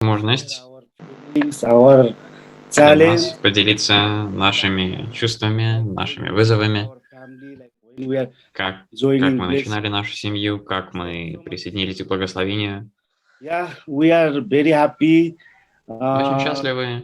возможность our для challenge, нас поделиться нашими чувствами, нашими вызовами, we are как joining мы this. начинали нашу семью, как мы присоединились к благословению. Yeah, we are very happy. Мы очень счастливы.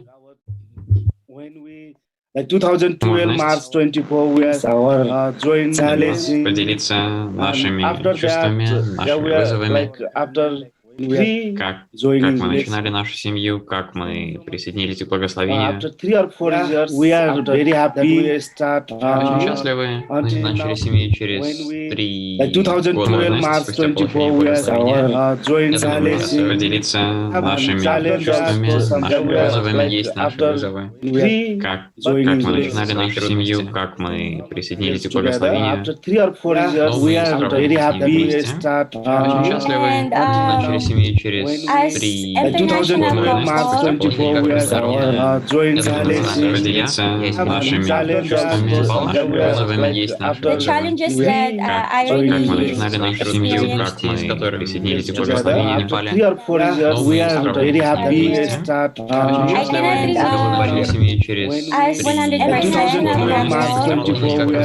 When we like 2012 Возможность March 24, we are our joint для нас challenge. поделиться And нашими after чувствами, that, yeah, нашими we are вызовами, like after three как joining мы this. начинали нашу семью, как мы присоединились к благословению. After 3 or 4 years, we are very happy. We start Очень счастливы. Мы until начали now, семью через when we 3 like 2012 года March спустя 24, получения we are благословения. our joint Я думаю, challenge. поделиться нашими challenge чувствами, also нашими something вызовами. like Есть наши after вызовы. three Как joining мы this. начинали нашу семью, как мы присоединились к Together. благословению. After 3 or 4 years, Но we мы are сработали very с ним happy. We вместе. start Очень счастливы. And, Начали семью when через we 3 like 2012 International March couple. 24, we are our joint Я думаю, challenge. поделиться нашими Challenge чувствами, also нашими we are вызовами. like Есть наши after The вызовы. challenges we that I Как мы really начинали нашу семью, experienced. как мы присоединились к together. благословению After Непале. 3 or 4 years, Но we мы are сработали very с ним happy. We вместе. start Очень счастливы. Начали семью через when we 100% 2012 March happy. 24, we are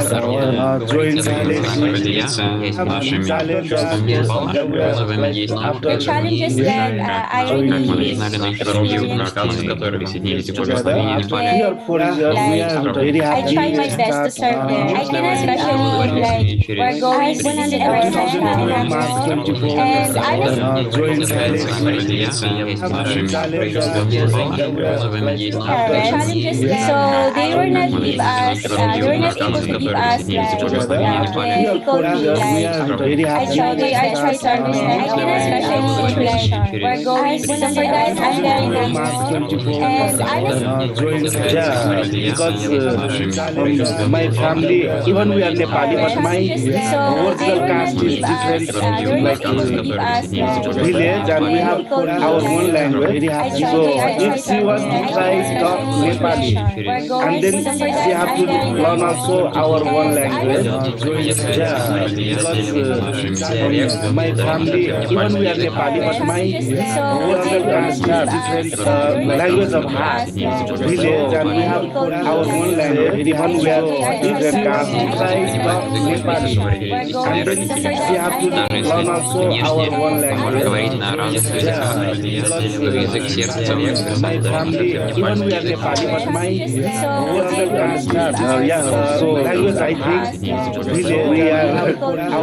our joint challenge. поделиться нашими Challenge чувствами, also нашими we are вызовами. like Есть after The challenges that I как мы really начинали нашу семью, как мы присоединились к together. благословению After Непале. 3 or 4 years, we Like, are very I happy. try my We best to start serve them. I can especially like we're going 100% March 24, and honestly, joint challenge. Поделиться нашими вызовами. Есть challenges that so they were not give us they were not able to give us like difficulty like I try to understand. I can especially like we're going so for that I'm very thankful and honestly Yeah, because my family, even we are Nepali, but my original caste is different. Like village, and we have our own language. So if she wants to try talk Nepali, and then she have to learn also our own language. Yeah, because my family, even we are Nepali, but my original caste is different. Language of heart, village, and we have our own language. Even we are different caste, we try talk Nepali, and then she have to learn also our own language. говорить на разных языках. Язык сердца человека. My family, even we are Nepali, but my original caste, yeah. So language, I think, we are our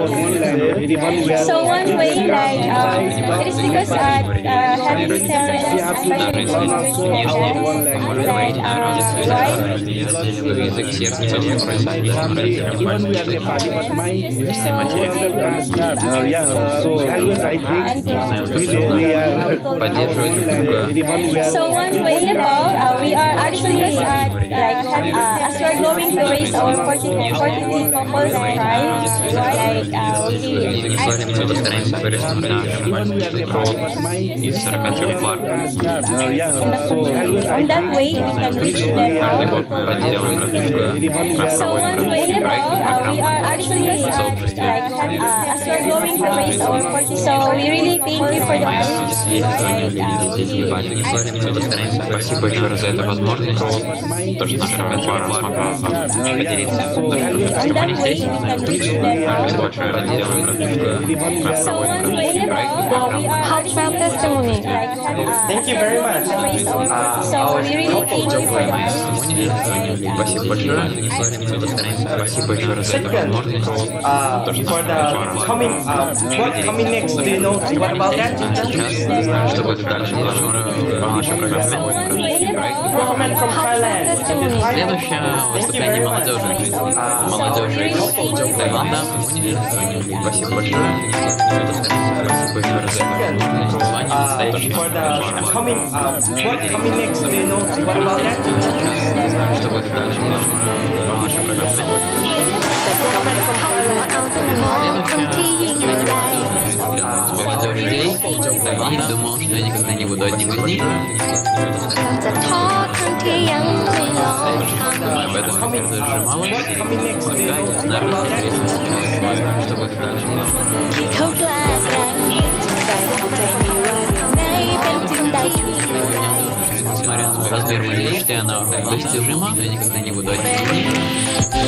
own language. Even we are so one way like it is because having parents especially learn also our own language. like why Язык сердца человека. Family, even we are Nepali, but my original caste, yeah. So language, I think, we are Поддерживать друг друга. even we are. so one way about we are actually like as we're going to raise our 40 couples right Язык славим, мы постараемся вырастить наш род из 43 пар. on that way we can reach them Каждый out. год мы поддерживаем друг друга, So one way about we are actually like as we're going to raise our 40 so we really thank you for the Спасибо еще раз за эту возможность, то, что наша пара смогла поделиться. on that way we can reach them out. Большое разделаем друг друга, So one way about we are Heartfelt testimony. Thank you very much. so we really thank you for the Спасибо большое. Спасибо еще раз за эту возможность, то, что For наша пара the coming, what coming next? Do you know what about that? сейчас, что будет дальше в нашей программе. Woman from Thailand. Следующее выступление молодежи. Молодежи из Таиланда. Спасибо большое. Спасибо еще раз за эту возможность. Настоящий For the coming, what coming next? Do you know what about that? что будет дальше в нашей программе. Молодежи из Таиланда. Думал, что я никогда не буду одним из них. Об этом сердце сжималось, полагаясь на ответственность, что будет дальше. мечты, она достижима, я никогда не буду один.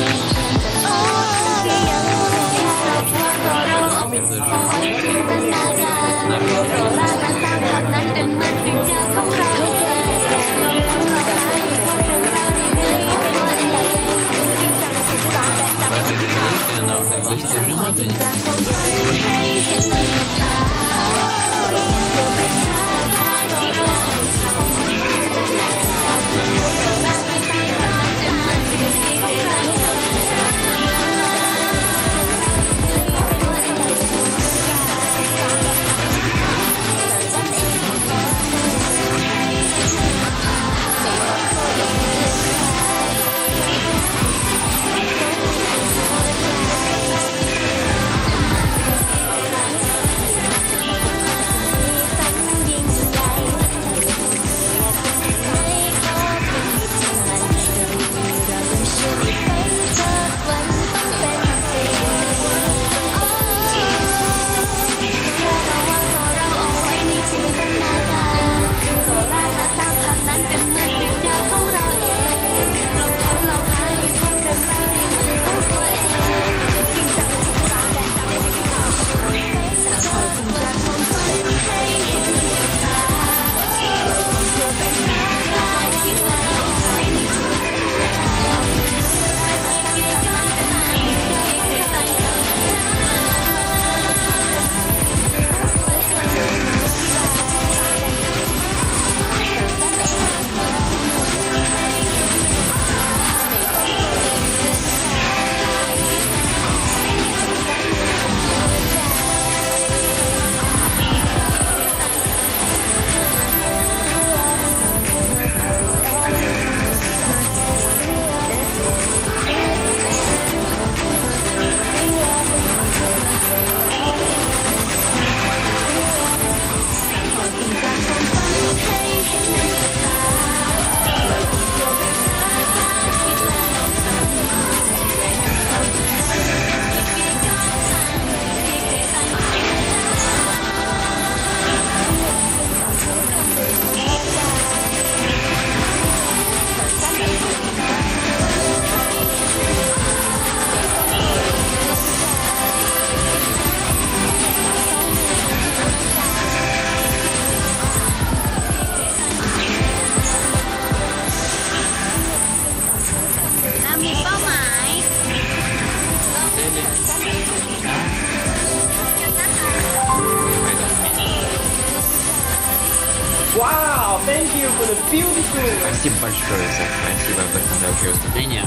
Wow, thank you for the beautiful. Спасибо большое за красивое вдохновляющее выступление.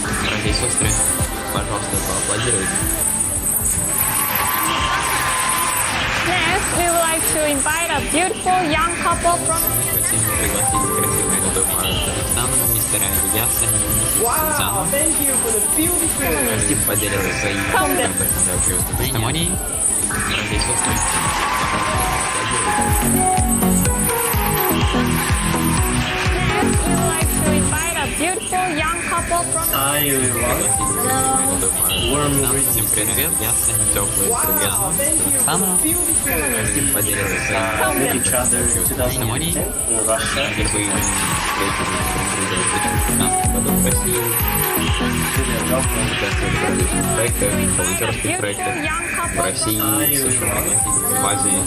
Братья и сестры, пожалуйста, поаплодируйте. Next, we would like to invite a beautiful young couple from Хотим пригласить красивую молодую пару из Казахстана, мистера Яса и миссис Wow, Синзану. thank you for the beautiful. Спасибо, поделиться своей вдохновляющей выступлением. Братья и сестры, пожалуйста, Next, we would like to invite a beautiful young couple from Hi everyone. Всем привет, я Саня, теплый привет Wow, thank you for Казахстану. the beautiful. Хотим поделиться своей Met each other in выступлением. 2010 in Russia. Впервые в 2015 году в России. Участвовали в различных проектах, волонтерских проектах в России, в США, в Азии.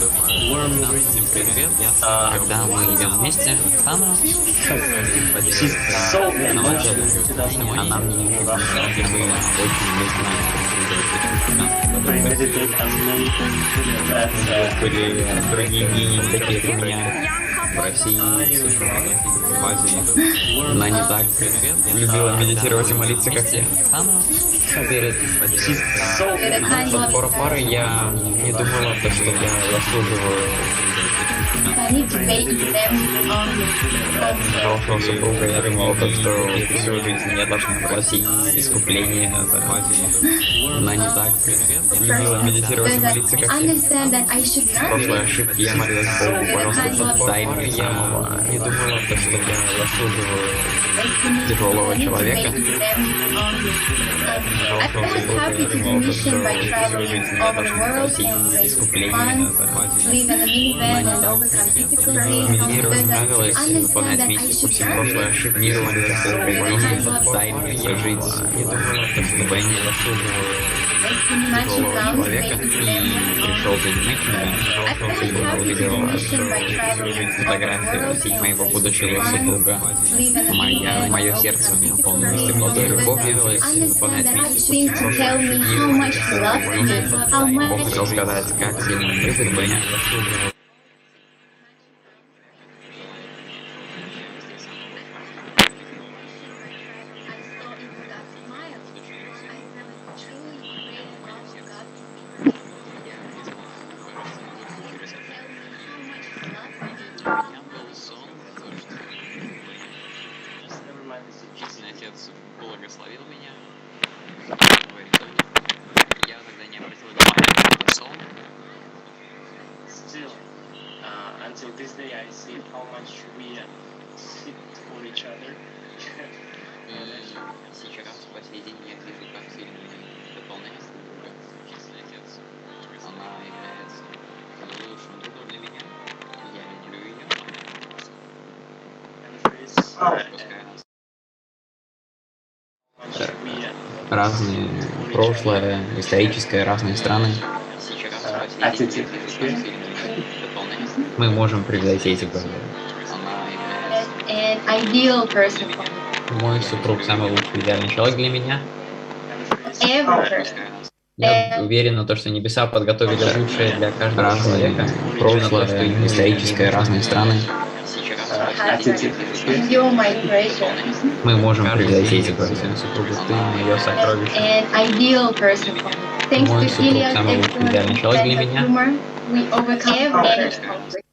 Всем привет, я Саня. Когда мы идем вместе в Казахстану, хотим поделиться на начале. Она мне не помогала, впервые очень вместе We visited as many countries as были другие гении, такие как меня, в России, в США, в Азии. Она не так любила медитировать и молиться, как я. Перед подбором пары я не думала, что я заслуживаю хорошего супруга. Я думала, что всю жизнь я должна просить искупления за она не так любила медитировать и молиться, как я. В прошлой ошибке я молилась Богу, пожалуйста, дай мне. Я не думала, что я заслуживаю тяжелого человека. Хорошего супруга. Я думала, что всю жизнь я должна просить искупления за она не так Миру нравилось выполнять миссию по всему прошлой ошибке. Миру нравится тайно жить. Я думаю, что Бенни заслуживает другого человека и пришел занимать меня. Увидел фотографию моего будущего супруга. Мое сердце у меня полностью плодой любовью. Выполнять миссию по всему прошлой. Бог хотел сказать, как сильно он любит меня. Отец благословил меня. Я тогда не обратил внимания на сон. Still, until this day, I see how much we fit for each other. И сейчас, по сей день, я вижу, как сильно мы дополняемся друг друга. Честный отец. Она является лучшим другом для меня. Я люблю ее. Пускай разные прошлое, историческое, разные страны. Мы можем превзойти эти города. Мой супруг самый лучший, идеальный человек для меня. Я уверен в том, что небеса подготовили лучшее для каждого человека. Прошлое, историческое, разные страны. Мы можем превзойти эти города. Супругу, ты мое сокровище. Мой супруг самый лучший, идеальный человек для меня.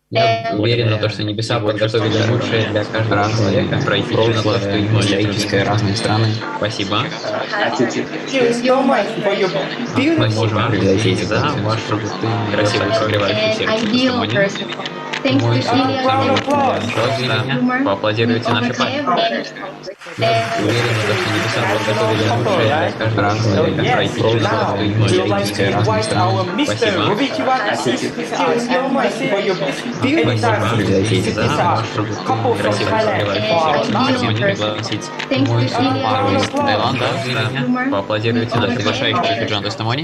Я уверен в том, что небеса подготовили лучшее для каждого человека. Пройти прошлое, историческое, разные страны. Спасибо. Мы можем превзойти эти города. Ваш супруг, ты красивый, согревающий сердце. Мой супруг самый лучший, идеальный человек для меня. Поаплодируйте нашей памяти. Уверен, что небеса подготовили лучшее для каждого человека. Пройти прошлое, историческое, разные страны. Спасибо. Мы можем превзойти эти города. Ваш супруг, ты красивый, согревающий сердце. Мой супруг из Таиланда для меня. Поаплодируйте нашей приглашающей Джон Тестимони.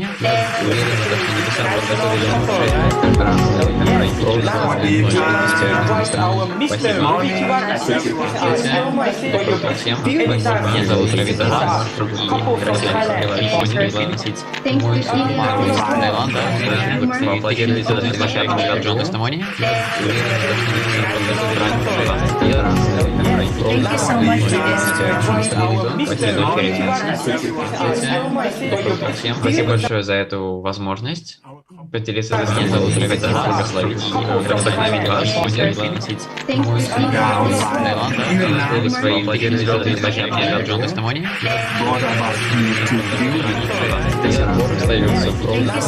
Уверен, что небеса подготовили лучшее для каждого человека. Пройти прошлое, Спасибо. Всем. Меня зовут Равита. Мой супруг из Таиланда. Поаплодируйте за приглашающий Джон Тестимони. Спасибо большое за эту возможность поделиться с вами. Меня зовут Равита. Благословить и вдохновить вас. Мой супруг из Таиланда. Свои приглашения Джон Тестимони. Остаются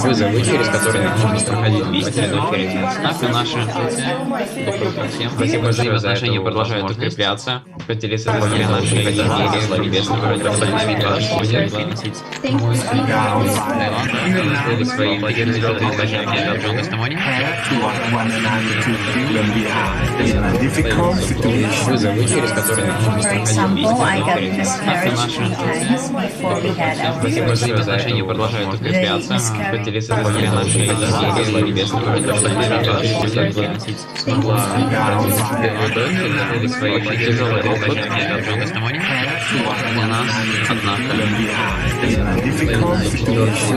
вызовы, через которые нам нужно проходить в очередной ставка наша. Всем спасибо большое за отношения продолжают укрепляться. Поделиться с вами нашей идеей небесного вдохновить вас. Мой супруг из Таиланда. Свои приглашения Джон Тестимони. Вызовы, через которые нам нужно проходить. Спасибо большое за отношения продолжают укрепляться. Поделиться с вами нашей идеей небесного вдохновить. Смогла готовить свои тяжелые опыты Джон Тестимони. У нас, однако,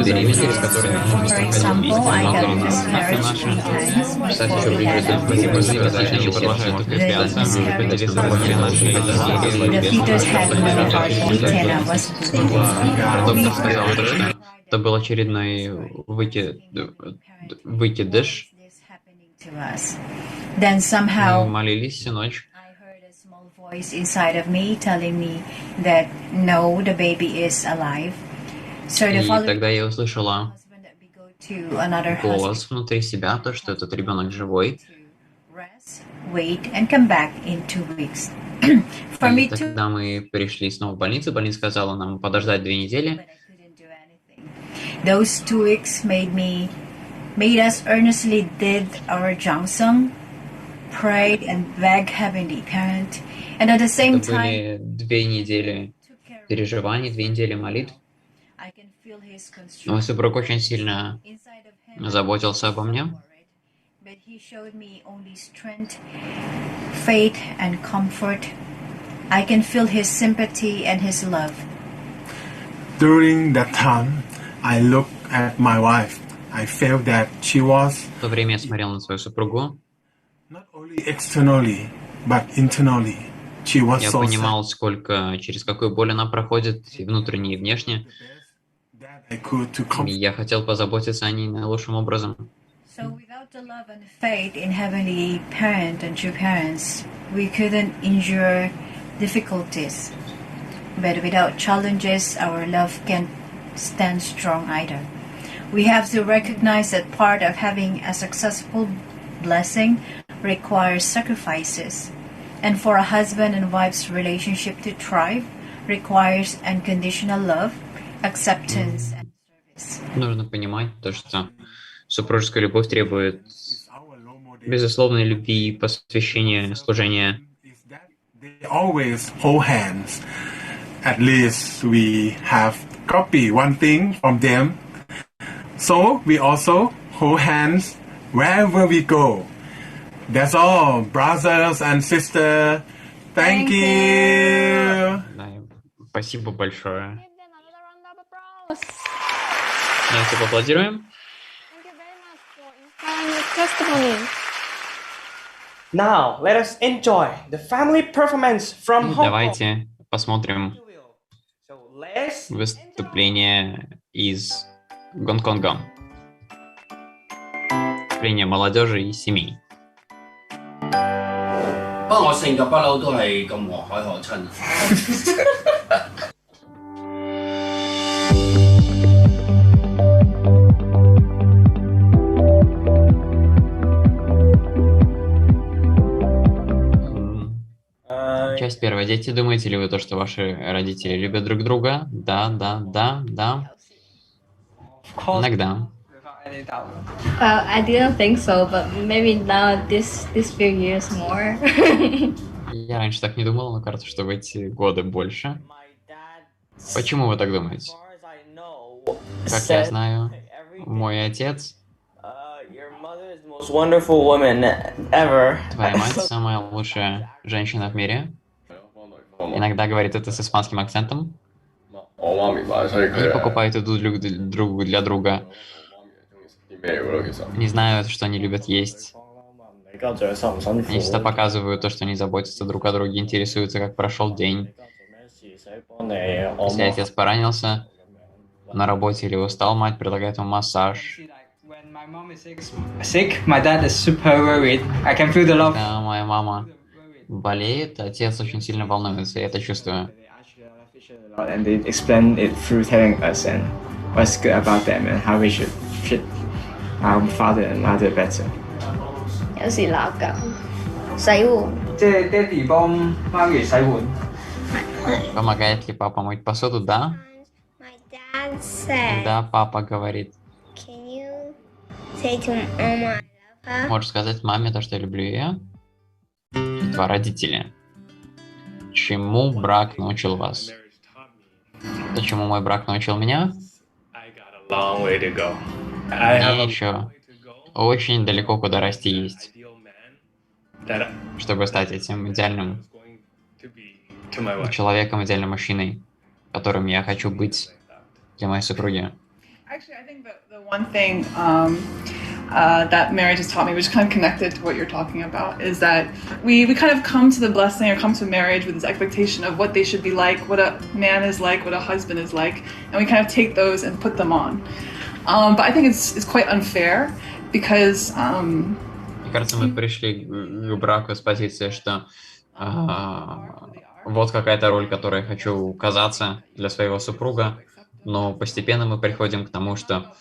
беременность, через которые нам нужно проходить. Кстати, еще ближе. Спасибо большое за отношения продолжают укрепляться. Поделиться с вами нашей идеей Доктор сказал, что это был очередной выкидыш. Мы молились всю ночь. И тогда я услышала голос внутри себя, то, что этот ребенок живой. И тогда мы пришли снова в больницу. Больница сказала нам подождать 2 недели. Those 2 weeks made us earnestly did our Jangsung prayed and begged Heavenly Parent, and at the same Это time, были 2 недели переживаний, 2 недели молитв. I can feel His Мой constraint супруг очень сильно inside of Him. заботился обо мне. But He showed me only strength, faith, and comfort. I can feel His sympathy and His love. During that time, I looked at my wife. I felt that she was В то время я смотрел на свою супругу. not only externally, but internally. She was Я so sad. понимал, через какую боль она проходит, и внутренне, и внешне. That I could to И comfort. я хотел позаботиться о ней наилучшим образом. So without the love and faith in Heavenly Parent and true parents, we couldn't endure difficulties. But without challenges, our love can't stand strong either. We have to recognize that part of having a successful blessing requires sacrifices. And for a husband and wife's relationship to thrive requires unconditional love, acceptance, and service. Нужно понимать то, что супружеская любовь требует безусловной любви, посвящения, служения. They always hold hands. At least we have copy one thing from them. So we also hold hands wherever we go. That's all, brothers and sisters. Thank you. Да, спасибо большое. Give them another round of applause. Давайте поаплодируем. Thank you very much for inspiring your testimony. Now, let us enjoy the family performance from Hong Kong. Давайте посмотрим So let's выступление из Гонконга. Выступление молодежи и семей. 不過我性格不嬲都係咁和藹可親。Часть первая. Дети, думаете ли вы то, что ваши родители любят друг друга? Да, да, да, да. Иногда. Well, I didn't think so, but maybe now this few years more. Я раньше так не думал, но кажется, что в эти годы больше. Почему вы так думаете? Как я знаю, мой отец, most wonderful woman ever. твоя мать, самая лучшая женщина в мире. Иногда говорит это с испанским акцентом. Они покупают еду друг для друга. Не знаю, что они любят есть. Они всегда показывают то, что они заботятся друг о друге, интересуются, как прошел день. Если отец поранился на работе или устал, мать предлагает ему массаж. Когда моя мама болеет, отец очень сильно волнуется, я это чувствую. And they explain it through telling us and what's good about them and how we should treat our father and mother better. 有時鬧交，洗碗。即係爹哋幫媽咪洗碗。 Помогает ли папа мыть посуду? Да. My dad said, Да, папа говорит. can you say to Mama I love her? Можешь сказать маме то, что я люблю ее? Два родители. Чему брак научил вас? То, чему мой брак научил меня? Мне еще очень далеко куда расти есть, чтобы стать этим идеальным человеком, идеальным мужчиной, которым я хочу быть для моей супруги. Actually, I think the one thing that marriage has taught me, which is kind of connected to what you're talking about, is that we kind of come to the blessing or come to marriage with this expectation of what they should be like, what a man is like, what a husband is like, and we kind of take those and put them on. But I think it's quite unfair because... Мне кажется, мы пришли к браку с позиции, что вот какая-то роль, которой я хочу казаться для своего супруга, но постепенно мы приходим к тому, что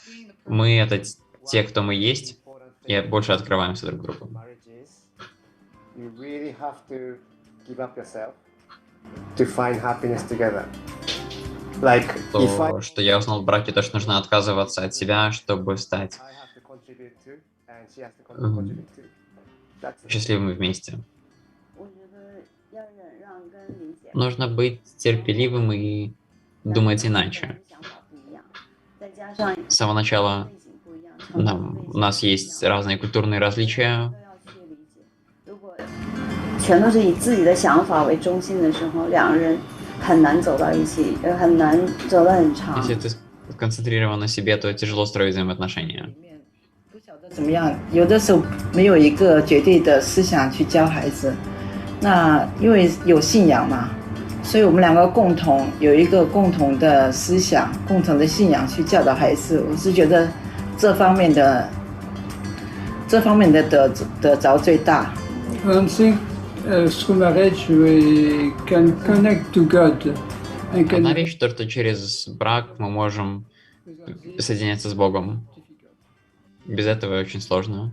мы — это те, кто мы есть, и больше открываемся друг другу. То, что я узнал в браке, то, что нужно отказываться от себя, чтобы стать счастливыми вместе. Нужно быть терпеливым и думать иначе. С самого начала у нас есть разные культурные различия. 全都是以自己的想法为中心的时候，两个人很难走到一起，很难走得很长。 Если ты сконцентрирован на себе, то тяжело строить взаимоотношения. 怎么样？有的时候没有一个绝对的思想去教孩子，那因为有信仰嘛，所以我们两个共同有一个共同的思想、共同的信仰去教导孩子。我是觉得这方面的得着最大。I think through marriage we can connect to God. Одна вещь, что через брак мы можем соединяться с Богом. Без этого очень сложно.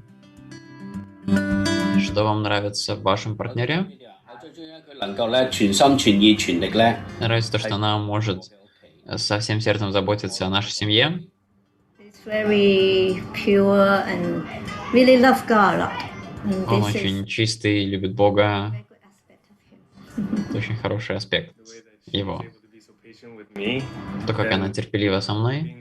Что вам нравится в вашем партнере? Нравится то, что она может со всем сердцем заботиться о нашей семье. It's very pure and really love God a lot. Он очень чистый, любит Бога. Это очень хороший аспект его. То, как она терпелива со мной.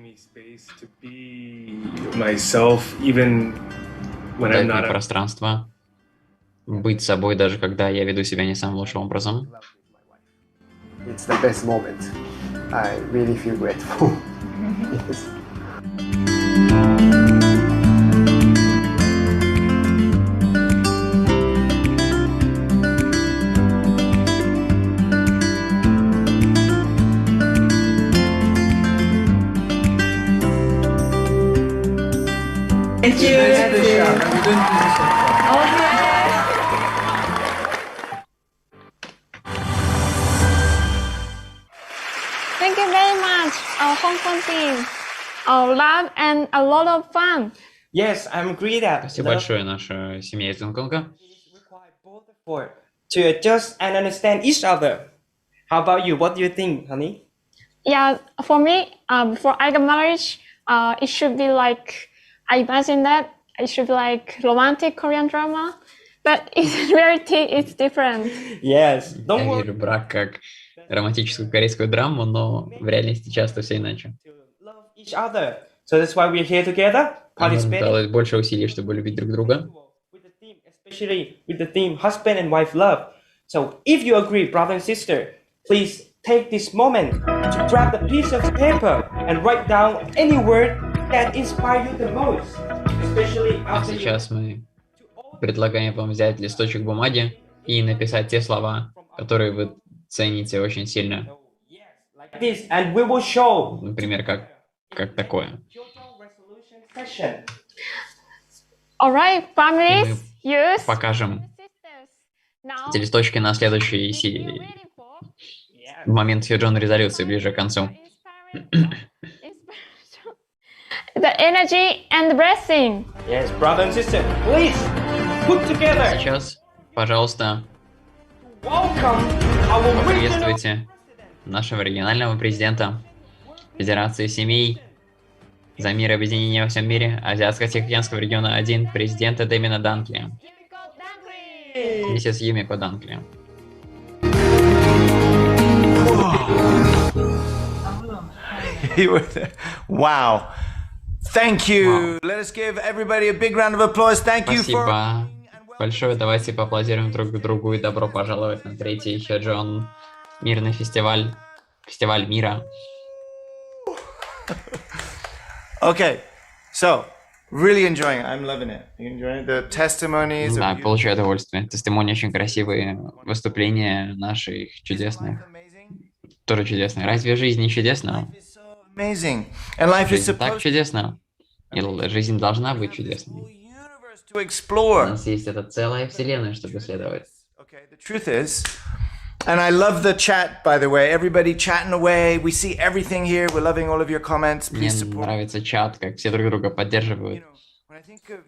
Дает мне пространство быть собой, даже когда я веду себя не самым лучшим образом. It's the best moment. I really feel grateful. Yes. Thank you. Thank you very much, our Hong Kong team. Our love and a lot of fun. Yes, I'm agree that. Спасибо большое, наша семья из Гонконга. To adjust and understand each other. How about you? What do you think, honey? Yeah, for me, before I get married, it should be like, I imagine that it should be like romantic Korean drama, but in reality, it's different. Yes. Я вижу брак как романтическую корейскую драму, но в реальности часто все иначе. Each other. So that's why we're here together, Нужно participating. делать больше усилий, чтобы любить друг друга. Especially with the theme husband and wife love. So if you agree, brother and sister, please take this moment to grab the piece of paper and write down any word that inspire you the most. Especially А after you... сейчас мы предлагаем вам взять листочек бумаги и написать те слова, которые вы цените очень сильно. Like this, and we will show Например, как такое. session. All right, families, use. Покажем эти листочки на следующей в момент Хёджон резолюции, ближе к концу. The energy and the blessing. Yes, brother and sister, please put together. Сейчас, пожалуйста, Welcome our regional поприветствуйте нашего регионального президента Федерации семей за мир и объединение во всем мире Азиатско-Тихоокеанского региона 1, президента Дэмина Данкли. Миссис Юмико Данкли. Wow. Thank you. Let us give everybody a big round of applause. Thank you for... Спасибо большое. Давайте поаплодируем друг другу и добро пожаловать на третий Хёджон мирный фестиваль. Фестиваль мира. Okay. So, really enjoying it. I'm loving it. You enjoying the testimonies? Да, получаю удовольствие. Тестимони очень красивые, выступления наших чудесных. Тоже чудесные. Разве жизнь не чудесна? Amazing. And life is Жизнь так supposed чудесна. И жизнь должна быть чудесной. to У explore. нас есть эта целая вселенная, чтобы исследовать. The truth is, and I love the chat, by the way. Everybody chatting away. We see everything here. We're loving all of your comments. Мне Please support. нравится чат, как все друг друга поддерживают.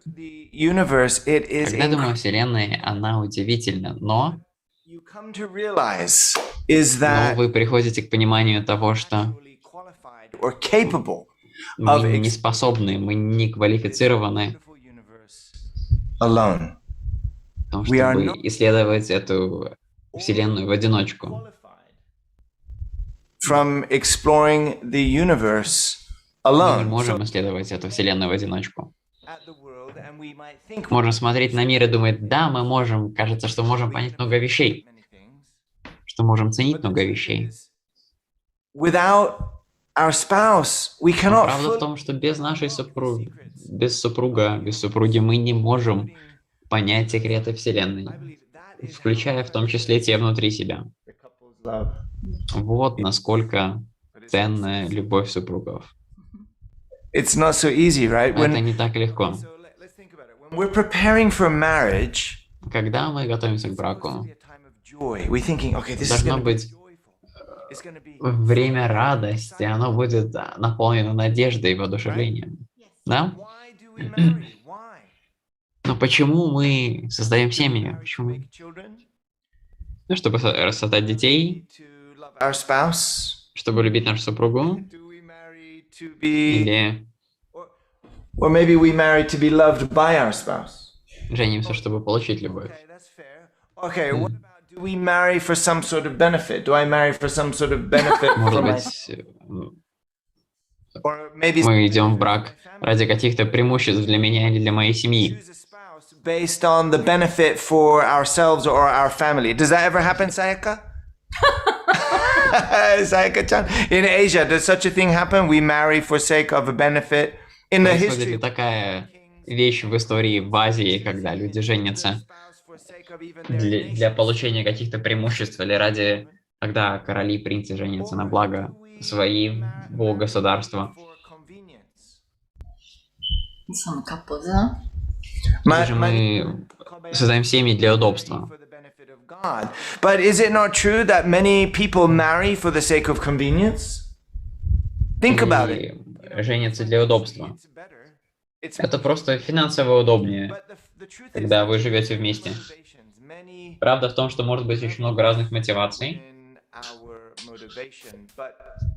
The universe, it is Когда думаю о вселенной, она удивительна, но come to realize is that вы приходите к пониманию того, что or capable мы не способны, мы не квалифицированы alone. том, чтобы исследовать эту вселенную в одиночку. From exploring the universe Мы не alone. можем исследовать эту вселенную в одиночку. Можем смотреть на мир и думать, да, мы можем, кажется, что можем понять много вещей, что можем ценить много вещей. Without our spouse, we Но cannot правда в том, что без нашей супруги, без супруги мы не можем понять секреты вселенной, включая в том числе те внутри себя. Вот насколько ценная любовь супругов. It's not so easy, right? Это не так легко. When we're preparing for marriage, когда мы готовимся к браку, we're thinking, okay, this должно быть время радости, оно будет наполнено надеждой и воодушевлением. Да? Но почему мы создаем семьи? Почему? Ну, чтобы создать детей, чтобы любить нашу супругу, или or maybe we marry to be loved by our spouse. Женимся, чтобы получить любовь. Okay, what about, do we marry for some sort of benefit? Do I marry for some sort of benefit? Может быть, мы идем в брак ради каких-то преимуществ для меня или для моей семьи. Based on the benefit for ourselves or our family. Does that ever happen, Sayaka? Sayaka-chan? In Asia, does such a thing happen? We marry for sake of a benefit? In the history... такая вещь в истории в Азии, когда люди женятся для получения каких-то преимуществ или ради, когда короли и принцы женятся на благо своего государства. Или же мы создаем семьи для удобства. But is it not true that many people marry for the sake of convenience? Think about it. Женятся для удобства. Это просто финансово удобнее, когда вы живете вместе. Правда в том, что может быть очень много разных мотиваций.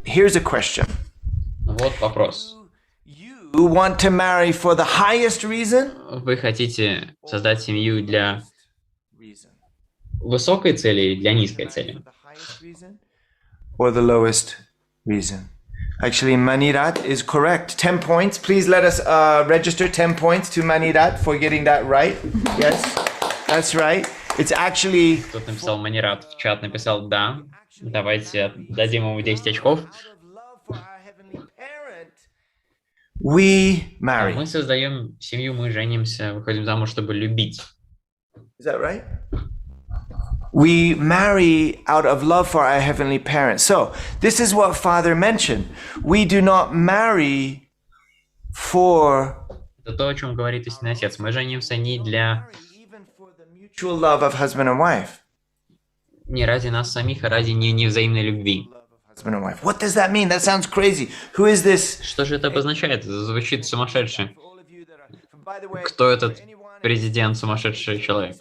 Here's a question. Вот вопрос. You want to marry for the highest reason? Вы хотите создать семью для высокой цели или для низкой цели? Or the lowest reason? Actually, Manirat is correct. 10 points. Please let us register 10 points to Manirat for getting that right. Yes, that's right. It's actually... Кто-то написал Манират в чат, написал да. Давайте дадим ему 10 очков. We marry. Мы создаем семью, мы женимся, выходим замуж, чтобы любить. Is that right? We marry out of love for our heavenly parents. So, this is what Father mentioned. We do not marry for... Это то, о чем говорит истинный отец. Мы женимся не для... mutual love of husband and wife. Не ради нас самих, а ради невзаимной любви. Husband and wife. What does that mean? That sounds crazy. Who is this? Что же это обозначает? Это звучит сумасшедше. Кто этот президент, сумасшедший человек?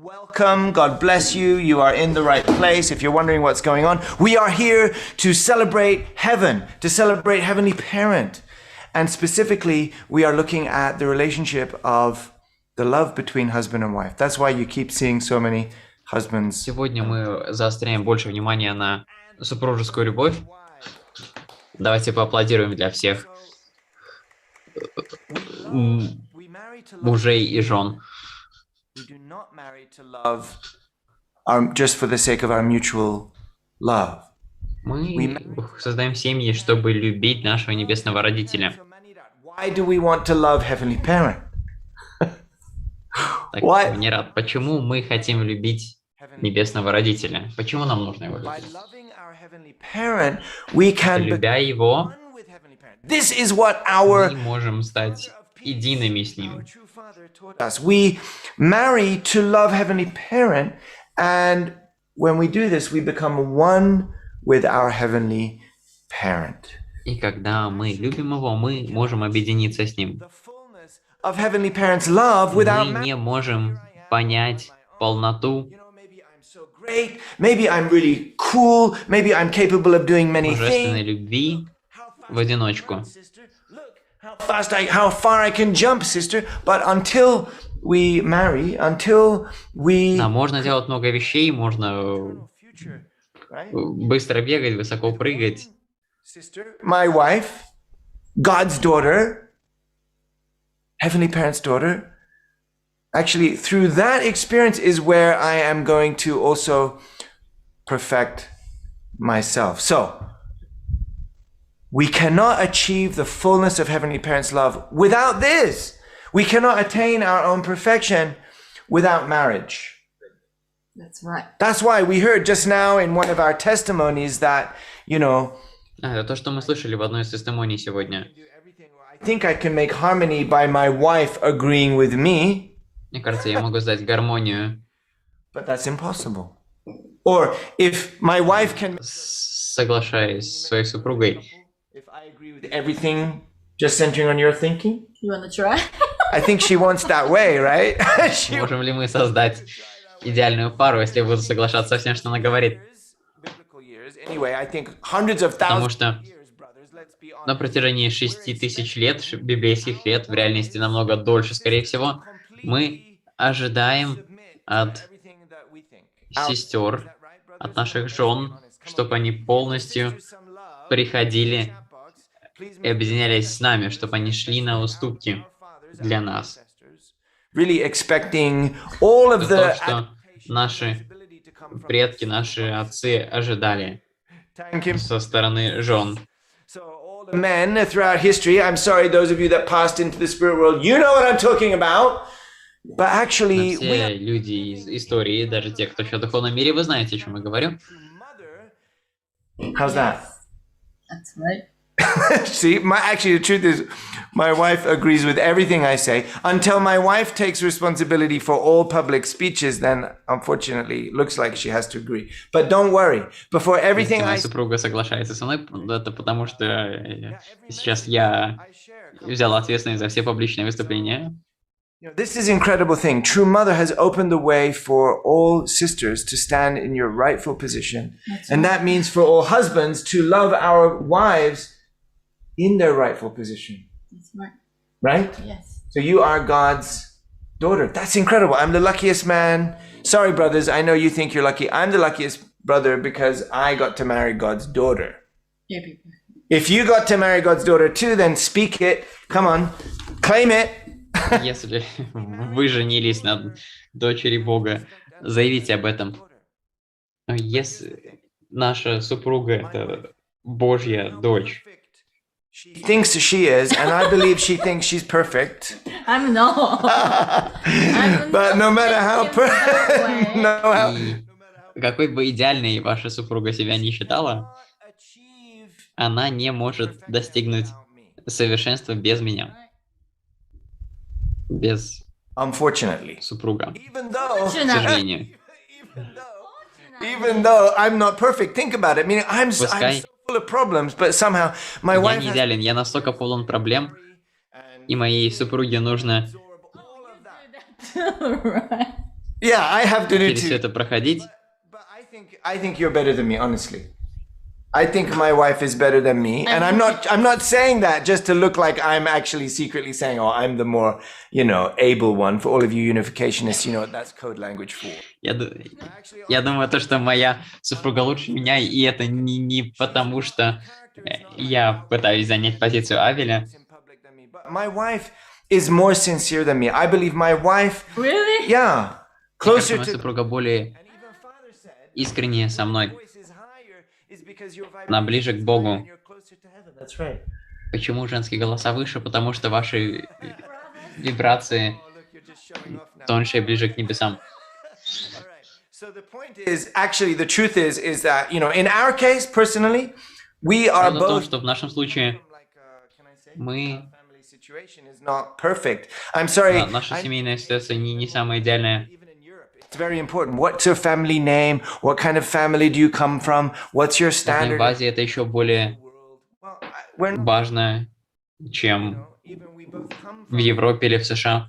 Welcome, God bless you. You are in the right place. If you're wondering what's going on, we are here to celebrate heaven, to celebrate Heavenly Parent. And specifically, we are looking at the relationship of the love between husband and wife. That's why you keep seeing so many husbands. Сегодня мы заостряем больше внимания на супружескую любовь. Давайте поаплодируем для всех мужей и жен. We do not marry to love just for the sake of our mutual love. Мы создаем семьи, чтобы любить нашего небесного родителя. Why do we want to love Heavenly Parent? Так, не рад. Почему мы хотим любить небесного родителя? Почему нам нужно его любить? Любя его, мы можем стать едиными с ним. We marry to love Heavenly Parent, and when we do this, we become one with our Heavenly Parent. И когда мы любим его, мы можем объединиться с ним. Of Heavenly Parent's love without мы не можем понять полноту. Great. Maybe I'm really cool. Maybe I'm capable of doing many божественной things. любви в одиночку. How far I can jump, sister. But until we marry, until we... Да, можно делать много вещей, можно быстро бегать, высоко прыгать. My wife, God's daughter, Heavenly Parent's daughter, actually through that experience is where I am going to also perfect myself. So, we cannot achieve the fullness of Heavenly Parent's love without this. We cannot attain our own perfection without marriage. That's right. That's why we heard just now in one of our testimonies that, you know, Это то, что мы слышали в одной из тестимоний сегодня. I think I can make harmony by my wife agreeing with me. Мне кажется, я могу создать гармонию. But that's impossible. Or if my wife can... Соглашаясь с своей супругой. If I agree with everything just centering on your thinking. You want to try? I think she wants that way, right? Можем ли мы создать идеальную пару, если я буду соглашаться со всем, что она говорит? Anyway, I think hundreds of Потому thousands что на протяжении 6000 лет, библейских лет, в реальности намного дольше, скорее всего, мы ожидаем от сестер, от наших жен, чтобы они полностью приходили и объединялись с нами, чтобы они шли на уступки для нас. Really expecting all of То, the... что наши предки, наши отцы ожидали со стороны жен. Men throughout history, I'm sorry, those of you that passed into the spirit world, you know what I'm talking about. But actually, Все люди из истории, даже те, кто еще в духовном мире, вы знаете, о чем я говорю. How's that? That's right. See, actually, the truth is, my wife agrees with everything I say. Until my wife takes responsibility for all public speeches, then unfortunately, it looks like she has to agree. But don't worry. Before everything Моя супруга соглашается со мной, это потому что сейчас я взял ответственность за все публичные выступления. This is an incredible thing. True Mother has opened the way for all sisters to stand in your rightful position. And that means for all husbands to love our wives in their rightful position. That's right. Right? Yes. So you are God's daughter. That's incredible. I'm the luckiest man. Sorry, brothers. I know you think you're lucky. I'm the luckiest brother because I got to marry God's daughter. Yeah, If you got to marry God's daughter too, then speak it. Come on. Claim it. Если вы женились на дочери Бога, заявите об этом. Если наша супруга — это Божья дочь. She thinks she is, and I believe she thinks she's perfect. I'm not. But no matter how perfect, Какой бы идеальной ваша супруга себя не считала, она не может достигнуть совершенства без меня. Без супруга. К сожалению. Even though I'm not perfect, think about it. I mean, I'm so full of problems, but somehow my Я wife не идеален, я настолько полон проблем, и моей супруге нужно yeah, I have to do через все это проходить. I think you're better than me, honestly. I think my wife is better than me, and I'm not saying that just to look like I'm actually secretly saying, oh, I'm the more, able one. For all of you unificationists, that's code language for. Я думаю, то, что моя супруга лучше меня, и это не потому, что я пытаюсь занять позицию Авеля. My wife is more sincere than me. I believe my wife. Really? Yeah. Closer to. Моя супруга более искренняя со мной. Она ближе к Богу. Почему женские голоса выше? Потому что ваши вибрации тоньше и ближе к небесам. So the point is, actually, the truth is that, in our case, personally, we are both. Том, что в нашем случае мы. Not perfect. I'm sorry. Наша семейная ситуация не самая идеальная. It's very important. What's your family name? What kind of family do you come from? What's your standard? В Азии это еще более важно, чем в Европе или в США.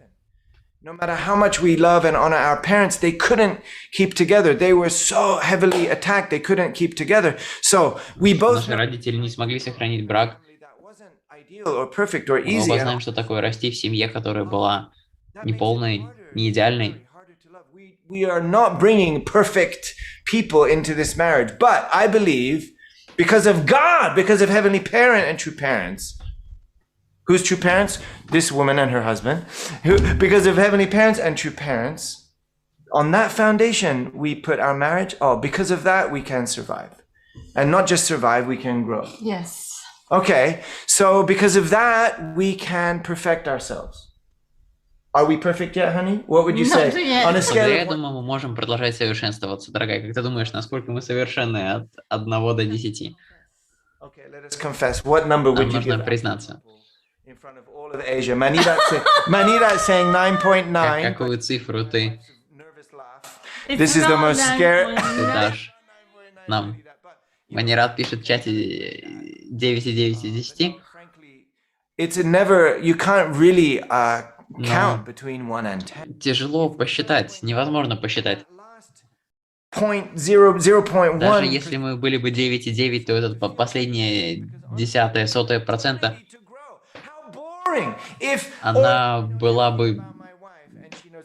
No matter how much we love and honor our parents, they couldn't keep together. They were so heavily attacked, they couldn't keep together. So we both. Наши родители не смогли сохранить брак. Ideal or perfect or Мы easy. оба знаем, что такое расти в семье, которая была неполной, не идеальный. We are not bringing perfect people into this marriage, but I believe because of God, because of Heavenly Parent and true parents. Who's true parents? This woman and her husband. Because of Heavenly Parents and true parents, on that foundation, we put our marriage. Oh, because of that, we can survive. And not just survive, we can grow. Yes. Okay, so because of that, we can perfect ourselves. Are we perfect yet, honey? What would you say? On a scale Я думаю, мы можем продолжать совершенствоваться, дорогая. Как ты думаешь, насколько мы совершенны от 1 до 10? Okay, let us confess. What number would Нам you нужно give признаться. in front of all of Asia? Manira is saying 9.9. Какую цифру ты This is the most scary. дашь нам? Манират пишет в чате 9,9 из 10. It's never, you can't really count between 1 and 10. Тяжело посчитать, невозможно посчитать. 0.1. Даже если мы были бы 9,9, то это последние 0,1%, она была бы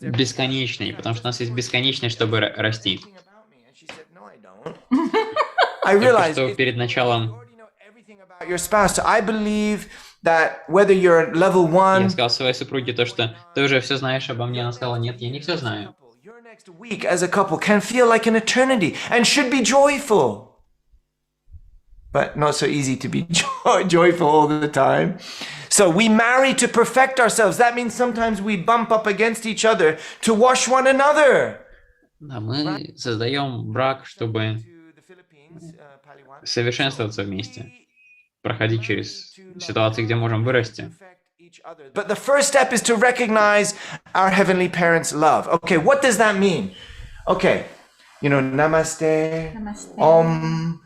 бесконечной, потому что у нас есть бесконечность, чтобы расти. Только что перед началом Your spouse. I believe that whether you're level 1, я сказал своей супруге то, что ты уже все знаешь обо мне. Она сказала, нет, я не все знаю. next week as a couple can feel like an eternity and should be joyful. But not so easy to be joyful all the time. So we marry to perfect ourselves. That means sometimes we bump up against each other to wash one another. Да, мы создаем брак, чтобы совершенствоваться вместе, проходить через ситуации, где можем вырасти. But the first step is to recognize our Heavenly Parents' love. Okay, what does that mean? Okay, you know, namaste, om,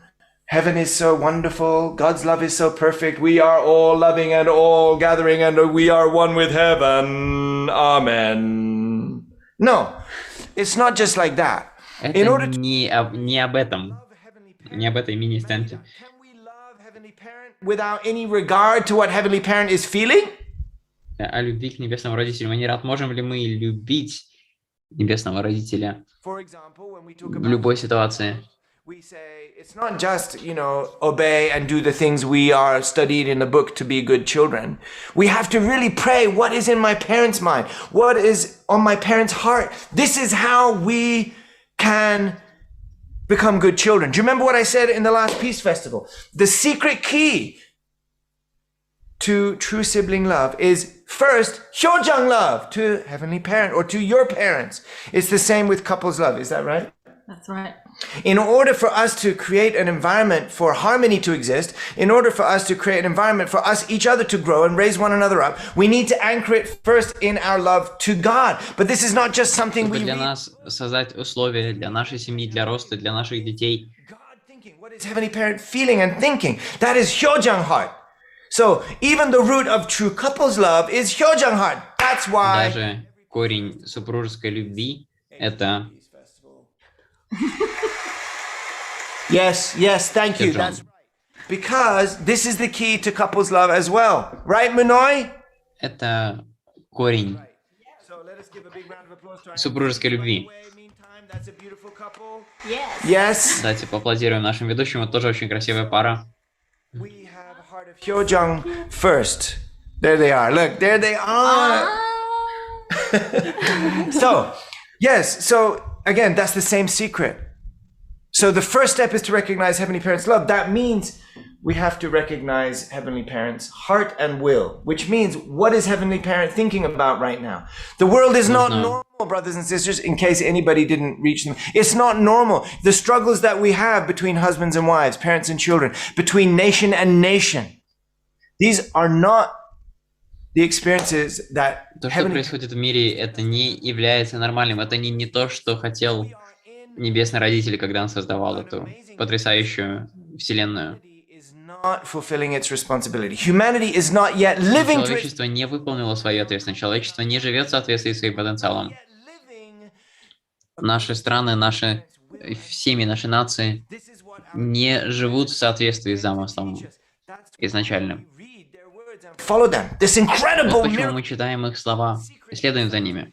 heaven is so wonderful, God's love is so perfect, we are all loving and all gathering and we are one with heaven. Amen. No, it's not just like that. Это не об этом, не об этой мини-сценке. Without any regard to what Heavenly Parent is feeling? О любви к небесному родителю. Манират, можем ли мы любить небесного родителя в любой ситуации? It's not just, you know, obey and do the things we are studied in the book to be good children. We have to really pray, what is in my parents' mind? What is on my parents' heart? This is how we can become good children. Do you remember what I said in the last Peace Festival? The secret key to true sibling love is first, Hyojang love to Heavenly Parent or to your parents. It's the same with couples love. Is that right? That's right. In order for us to create an environment for harmony to exist, in order for us to create an environment for us, each other to grow and raise one another up, we need to anchor it first in our love to God. But this is not just something we для нас создать условия для нашей семьи, для роста, для наших детей. What is Heavenly Parent feeling and thinking? That is Hyojang heart. So even the root of true couples love is Hyojang heart. That's why. Даже корень супружеской любви это. Yes, thank you. That's right. Because this is the key to couples love as well. Right, Munoy? Это корень супружеской любви. Yes. Давайте поаплодируем нашим ведущим. Это тоже очень красивая пара. Hyojang first. There they are. Look, there they are. So again, that's the same secret. So the first step is to recognize Heavenly Parents' love. That means we have to recognize Heavenly Parents' heart and will, which means what is Heavenly Parent thinking about right now? The world is not normal, brothers and sisters, in case anybody didn't reach them. It's not normal. The struggles that we have between husbands and wives, parents and children, between nation and nation, these are not the experiences that то, что происходит в мире, это не является нормальным. Это не то, что хотел Небесный Родитель, когда он создавал эту потрясающую вселенную. Человечество не выполнило свою ответственность. Человечество не живет в соответствии с своим потенциалом. Наши страны, наши семьи, наши нации не живут в соответствии с замыслом изначальным. Follow them. This incredible почему мы читаем их слова, следуем за ними.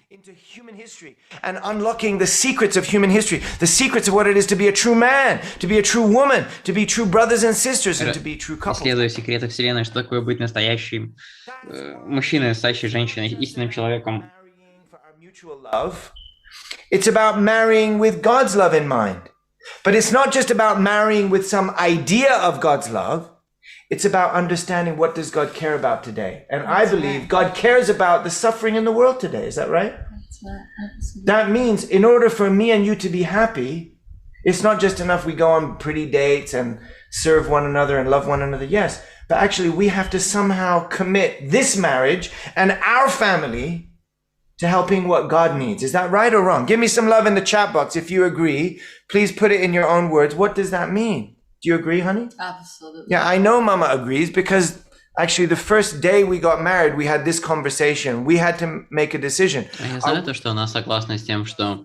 human history and unlocking the secrets of human history, the secrets of what it is to be a true man, to be a true woman, to be true brothers and sisters, and to be true couples. Исследуя секреты Вселенной, что такое быть настоящим мужчиной, настоящей женщиной, истинным человеком. It's about marrying with God's love in mind. But it's not just about marrying with some idea of God's love. It's about understanding what does God care about today. And I believe God cares about the suffering in the world today. Is that right? That's right. Absolutely. That means in order for me and you to be happy, it's not just enough we go on pretty dates and serve one another and love one another. Yes, but actually we have to somehow commit this marriage and our family to helping what God needs. Is that right or wrong? Give me some love in the chat box if you agree. Please put it in your own words. What does that mean? Do you agree, honey? Absolutely. Yeah, I know Mama agrees because actually the first day we got married, we had this conversation. We had to make a decision. Я знаю то, что она согласна с тем, что...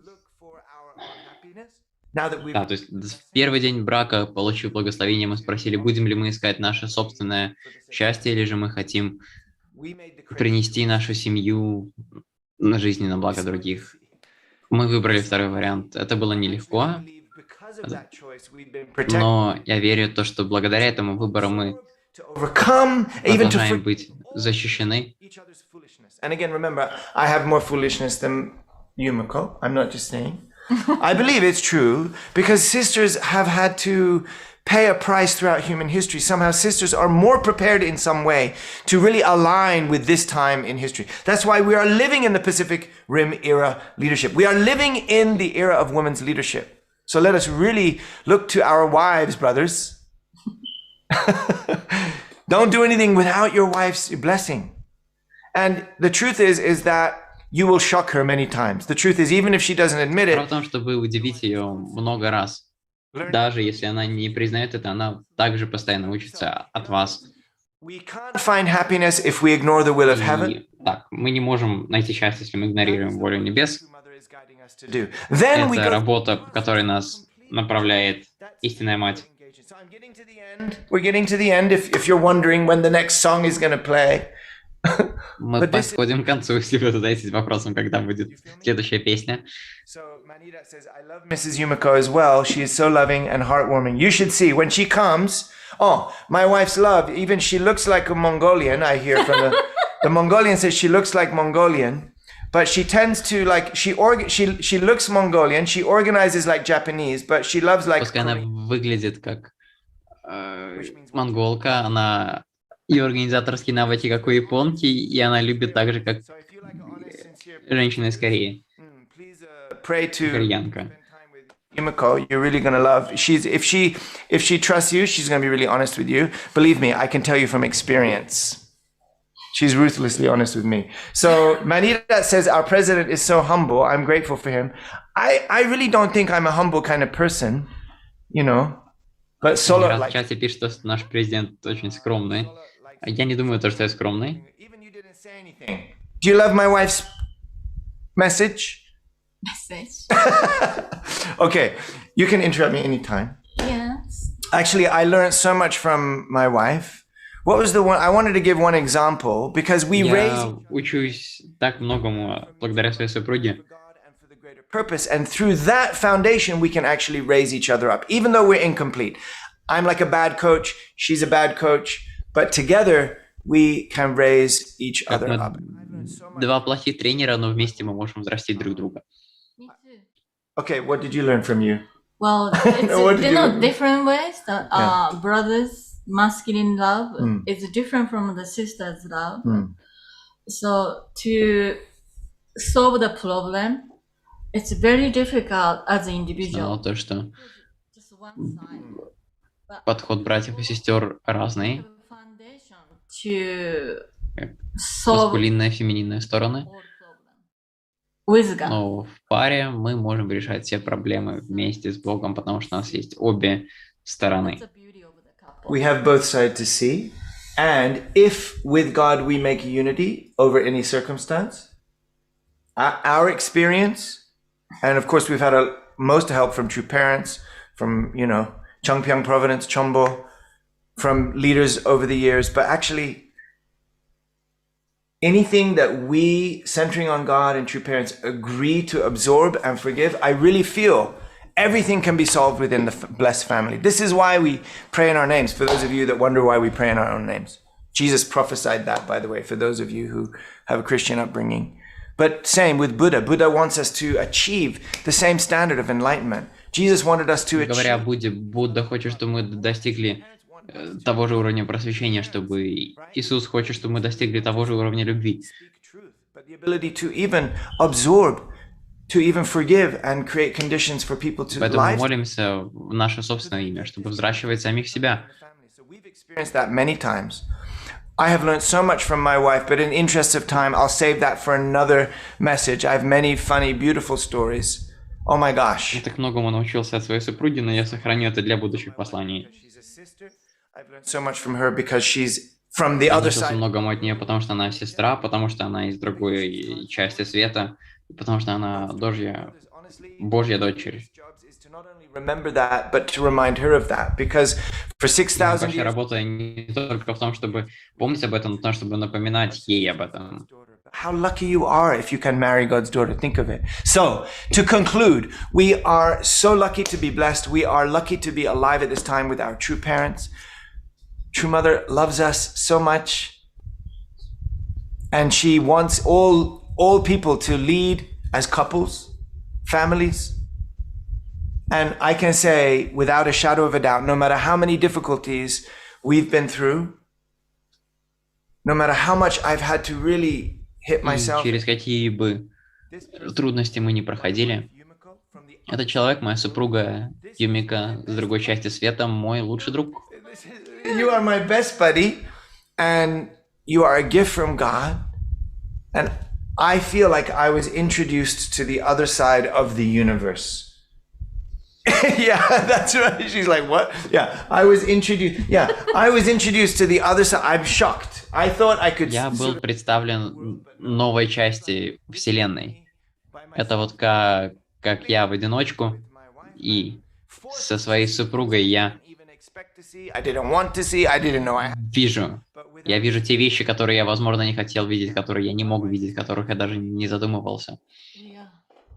Да, то есть в первый день брака, получив благословение, мы спросили, будем ли мы искать наше собственное счастье, или же мы хотим принести нашу семью на жизнь и на благо других. Мы выбрали второй вариант. Это было нелегко, но я верю в то, что благодаря этому выбору мы продолжаем быть защищены. And again, remember, I have more foolishness than Yumiko. I'm not just saying. I believe it's true because sisters have had to pay a price throughout human history. Somehow sisters are more prepared in some way to really align with this time in history. That's why we are living in the Pacific Rim era leadership. We are living in the era of women's leadership. So let us really look to our wives, brothers. Don't do anything without your wife's blessing. And the truth is that you will shock her many times. The truth is, even if she doesn't admit it. Дело в том, что вы удивите ее много раз. Даже если она не признает это, она также постоянно учится от вас. We can't find happiness if we ignore the will of heaven. Так, мы не можем найти счастье, если мы игнорируем волю небес. Then это работа, по которой нас направляет истинная мать. We're getting to the end if you're wondering when the next song is going to play. Мы подходим к концу, если вы задаетесь вопросом, когда будет следующая песня. Mrs. Yumiko as well. She is so loving and heartwarming. You should see when she comes. Oh, my wife's love. Even she looks like a Mongolian. I hear from the Mongolian says she looks like Mongolian, but she tends to like she looks Mongolian. She organizes like Japanese, but she loves like. Пускай она выглядит как монголка, она ее организаторские навыки как у японки, и она любит так же, как женщина из Кореи. Pray to Кореянка. Yumiko, you're really gonna love. If she trusts you, she's gonna be really honest with you. Believe me, I can tell you from experience. She's ruthlessly honest with me. So Manita says our president is so humble. I'm grateful for him. I really don't think I'm a humble kind of person, you know. But solo в чате пишет, что наш президент очень скромный. Я не думаю, что я скромный. Do you love my wife's message? Okay, you can interrupt me anytime. Yes. Actually, I learned so much from my wife. What was the one? I wanted to give one example because we raised. Я учусь так многому благодаря своей супруге. Purpose, and through that foundation we can actually raise each other up, even though we're incomplete. I'm like a bad coach, she's a bad coach, but together we can raise each other up. Два плохих тренера, но вместе мы можем взрастить друг друга. Okay, what did you learn from you? Well, it's different ways. That brothers' masculine love is different from the sisters' love. So to solve the problem, it's very difficult as an individual. То, что подход братьев и сестер разный. Маскулинная, фемининная стороны. Но в паре мы можем решать все проблемы вместе с Богом, потому что у нас есть обе стороны. We have both sides to see, and if with God we make unity over any circumstance, our experience. And of course, we've had most help from true parents, from, you know, Changpyeong Providence, Chombo, from leaders over the years. But actually, anything that we, centering on God and true parents, agree to absorb and forgive, I really feel everything can be solved within the blessed family. This is why we pray in our names, for those of you that wonder why we pray in our own names. Jesus prophesied that, by the way, for those of you who have a Christian upbringing. But same with Buddha. Buddha wants us to achieve the same standard of enlightenment. Jesus wanted us to achieve. Говоря о Будде, Будда хочет, чтобы мы достигли того же уровня просвещения, чтобы Иисус хочет, чтобы мы достигли того же уровня любви. But the ability to even absorb, to even forgive and create conditions for people to Поэтому мы live. молимся в наше собственное имя, чтобы взращивать самих себя. We've experienced that many times. I have learned so much from my wife, but in the interest of time, I'll save that for another message. I have many funny, beautiful stories. Oh my gosh. Я так многому научился от своей супруги, но я сохраню это для будущих посланий. I've learned so much from her because she's from the Я other научился side. многому от нее, потому что она сестра, потому что она из другой части света, и потому что она Божья дочерь. Remember that, but to remind her of that, because for 6,000 Наша years, работа не только в том, чтобы помнить об этом, но в том, чтобы напоминать ей об этом. how lucky you are if you can marry God's daughter. Think of it. So, to conclude, we are so lucky to be blessed. We are lucky to be alive at this time with our true parents. True mother loves us so much, and she wants all people to lead as couples, families. And I can say without a shadow of a doubt, no matter how many difficulties we've been through, no matter how much I've had to really hit myself. Через какие бы трудности мы ни проходили, этот человек, моя супруга Юмика с другой части света, мой лучший друг. You are my best buddy, and you are a gift from God. And I feel like I was introduced to the other side of the universe. Yeah, that's right. She's like, what? Yeah, I was introduced to the other side. I'm shocked. I thought I could... Я был представлен новой части Вселенной. Это вот как я в одиночку, и со своей супругой я вижу те вещи, которые я, возможно, не хотел видеть, которые я не мог видеть, которых я даже не задумывался.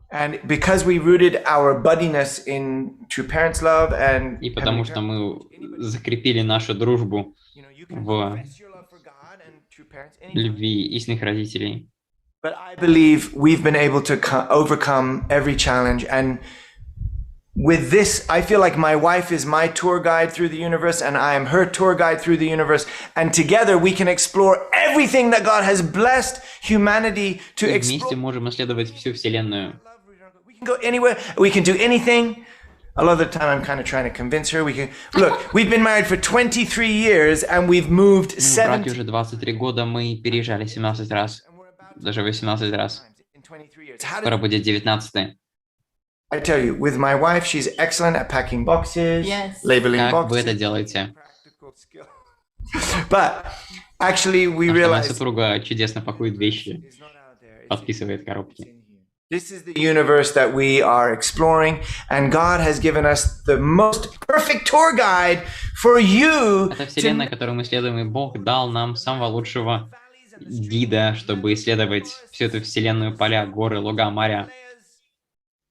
And because we rooted our buddiness in true parents' love and... И потому что мы закрепили нашу дружбу в любви истинных родителей. But I believe we've been able to overcome every challenge. And with this, I feel like my wife is my tour guide through the universe, and I am her tour guide through the universe. And together we can explore everything that God has blessed humanity to explore. Вместе можем исследовать всю Вселенную. We can go anywhere. We can do anything. A lot of the time I'm kind of trying to convince her. Look, we've been married for 23 years and we've moved 7. Уже 23 года мы переезжали 17 раз. Даже 18 раз. Скоро будет 19-й. I tell you, with my wife, she's excellent at packing boxes, labeling boxes. Как вы это делаете? But actually, we realized... Моя супруга чудесно пакует вещи, подписывает коробки. This is the universe that we are exploring, and God has given us the most perfect tour guide for you. Это вселенная, которую мы исследуем, и Бог дал нам самого лучшего гида, чтобы исследовать всю эту вселенную, поля, горы, луга, моря.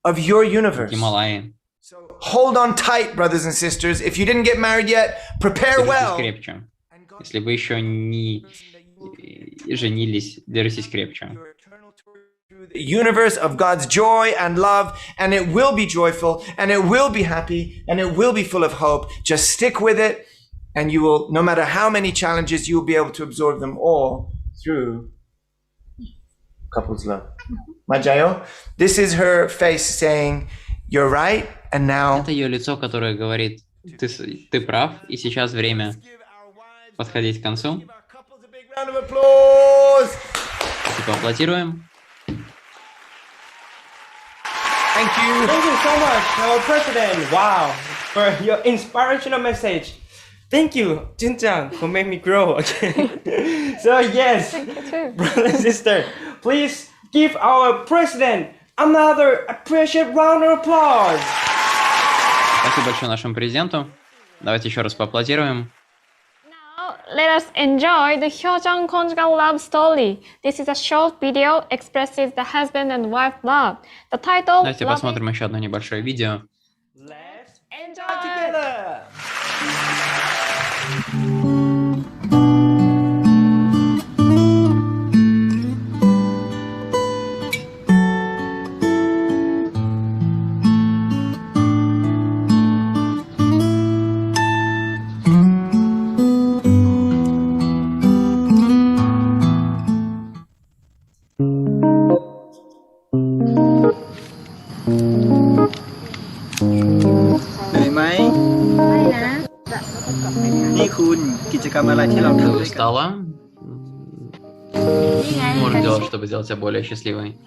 Of your universe. Гималаи. Hold on tight, brothers and sisters. If you didn't get married yet, prepare well. Держитесь крепче. Если вы еще не женились, держитесь крепче. The universe of God's joy and love, and it will be joyful, and it will be happy, and it will be full of hope. Just stick with it, and you will, no matter how many challenges, you will be able to absorb them all through couples love. Majayo, this is her face saying, "You're right," and now. Это ее лицо, которое говорит, ты прав, и сейчас время подходить к концу. Round of applause. Поаплодируем. Thank you so much, our president. Wow, for your inspirational message. Thank you, Jinjang, for making me grow again. So yes, brother and sister, please give our president another appreciated round of applause. Спасибо большое нашему президенту. Давайте еще раз поаплодируем. let us enjoy the Hyojang conjugal love story. This is a short video expresses the husband and wife love. The title. Давайте посмотрим еще одно небольшое видео. Let's enjoy together. Ты устала? Можешь делать, чтобы сделать тебя более счастливой.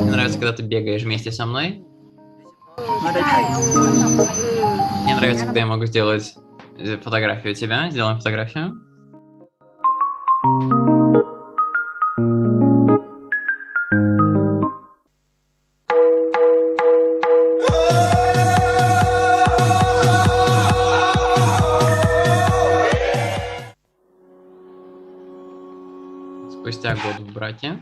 Мне нравится, когда ты бегаешь вместе со мной. Мне нравится, когда я могу сделать фотографию тебя. Сделаем фотографию. Спустя год в браке.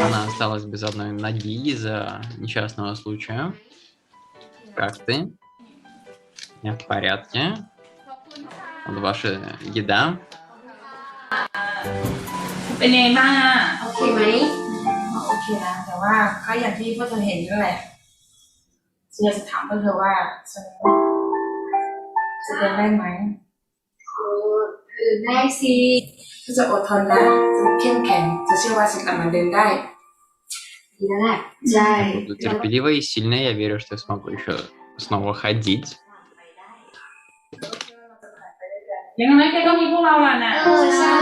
Она осталась без одной ноги из-за несчастного случая. Как ты? Я в порядке. Вот ваша еда. เป็นไงบ้างอ่ะโอเคไหมโอเคนะแต่ว่าก็อย่างที่พวกเธอเห็นนั่นแหละเชียร์จะถามพวกเธอว่าฉันจะเดินได้ไหมคือได้สิเธอจะอดทนนะจะเข้มแข็งจะเชื่อว่าฉันกลับมาเดินได้ดีแล้วแหละใช่ Буду терпеливой и сильной. Я верю, что я смогу еще снова ходить. ยังไงแกก็มีพวกเราล่ะนะใช่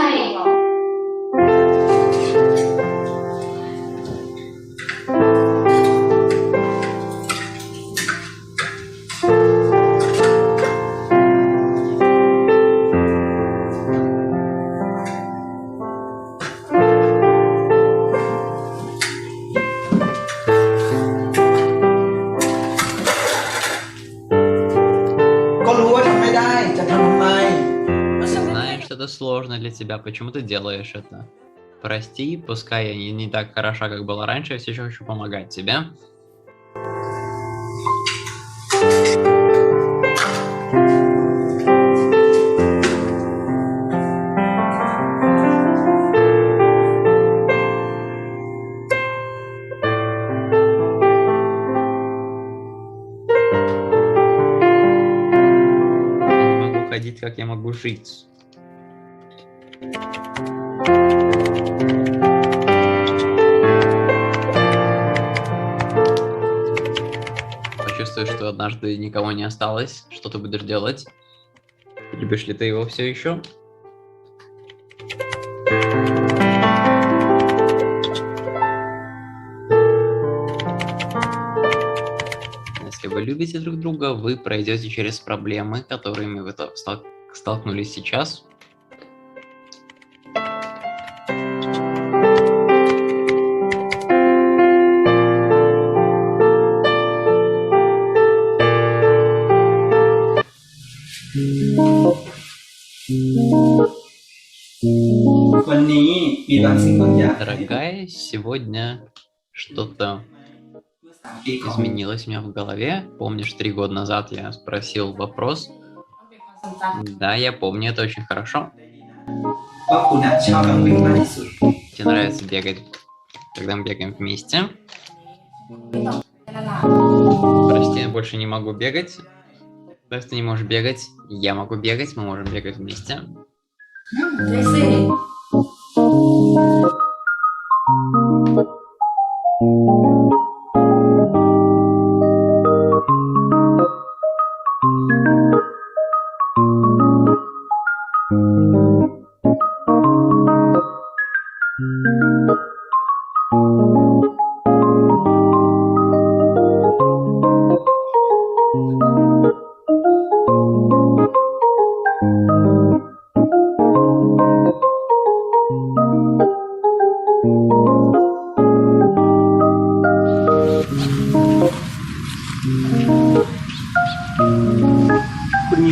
Знаешь, что это сложно для тебя. Почему ты делаешь это? Прости, пускай я не так хороша, как была раньше, я все еще хочу помогать тебе. Я не могу ходить, как я могу жить. Почувствуй, что однажды никого не осталось. Что ты будешь делать? Любишь ли ты его все еще? Если вы любите друг друга, вы пройдете через проблемы, которыми вы столкнулись сейчас. Дорогая, сегодня что-то изменилось у меня в голове. Помнишь, 3 года назад я спросил вопрос? Да, я помню, это очень хорошо. Тебе нравится бегать, когда мы бегаем вместе? Прости, я больше не могу бегать. То есть ты не можешь бегать, я могу бегать, мы можем бегать вместе.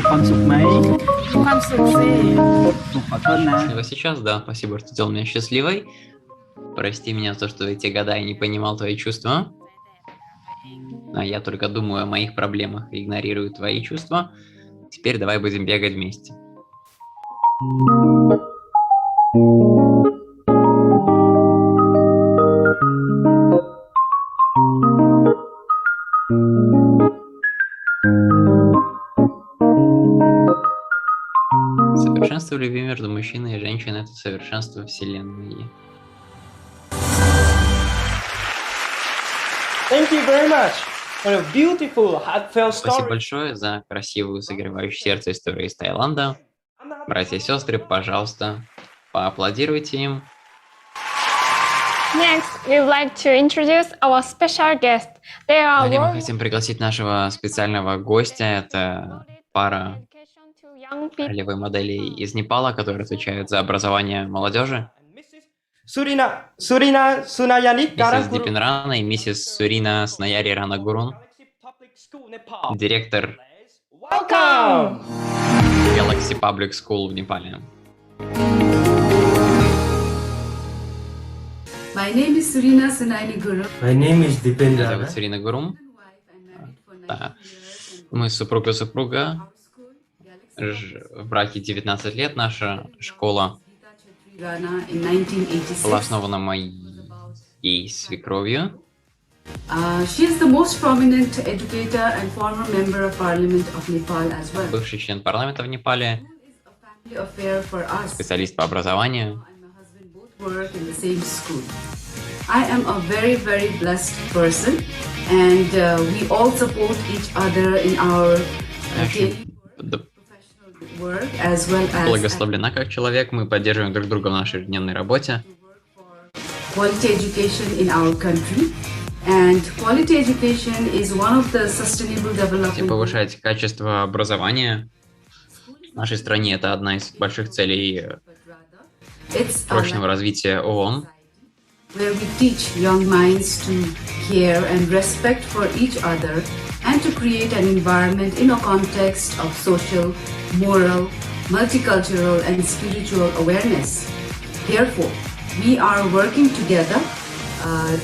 ความสุขไหม ความสุขสิ หนูขอโทษนะ Счастливо сейчас, да. Спасибо, что сделал меня счастливой. Прости меня за то, что эти года я не понимал твои чувства. А я только думаю о моих проблемах и игнорирую твои чувства. Теперь давай будем бегать вместе. Совершенство любви между мужчиной и женщиной — это совершенство Вселенной. Thank you very much for a beautiful, heartfelt Спасибо story. большое за красивую, согревающую сердце историю из Таиланда. Братья и сестры, пожалуйста, поаплодируйте им. Next, we would like to introduce our special guest. They are Далее мы world хотим пригласить нашего специального гостя. Это пара ролевой моделей из Непала, которые отвечают за образование молодежи. Surina Sunayanik Миссис Дипинрана и миссис Сурина Снаяри Ранагурун, директор Welcome! Galaxy Public School в Непале. My name is Surina Sunayani Guru. My name is Меня Dipendra. зовут Сурина Гурум. Да. Мы супруга. В браке 19 лет. Наша школа Rana in 1986. была основана моей свекровью. She is the most prominent educator and former member of Parliament of Nepal as well. Бывший член парламента в Непале, Family affair for us. специалист по образованию. Work in the same school. I am a very, very blessed person, and we all support each other in our daily work as well as Благословлена как человек. Мы поддерживаем друг друга в нашей ежедневной работе. quality education in our country. And quality education is one of the sustainable Хотим development. повышать качество образования в нашей стране. Это одна из больших целей It's прочного развития ООН. where we teach young minds to care and respect for each other and to create an environment in a context of social, moral, multicultural and spiritual awareness. Therefore, we are working together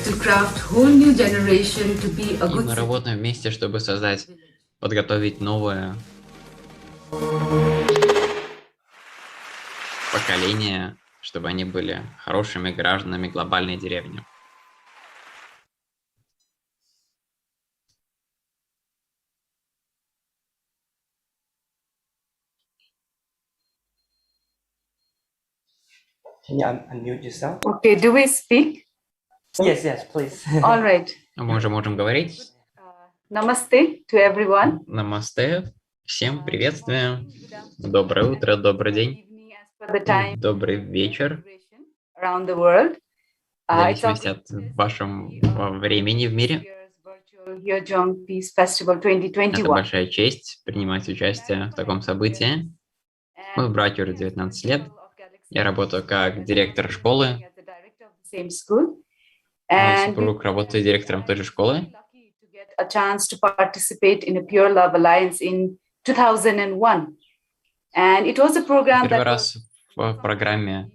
to craft whole new generation to be a И good мы работаем вместе, чтобы подготовить новое поколение, чтобы они были хорошими гражданами глобальной деревни. Can you unmute yourself? Okay, do we speak? Yes, please. All right. Мы уже можем говорить. Namaste to everyone. Намасте. Всем приветствие. Доброе утро, добрый день. For the time Добрый вечер. around the world. В It's зависимости от вашего времени в мире. Yeojong Peace Festival Это 2021. большая честь принимать участие в таком событии. Мы в браке уже 19 лет. Я работаю как директор школы. Same school. Мой And супруг работает директором той же школы. a chance to participate in a Pure Love Alliance in 2001. And it was a program Первый that раз в программе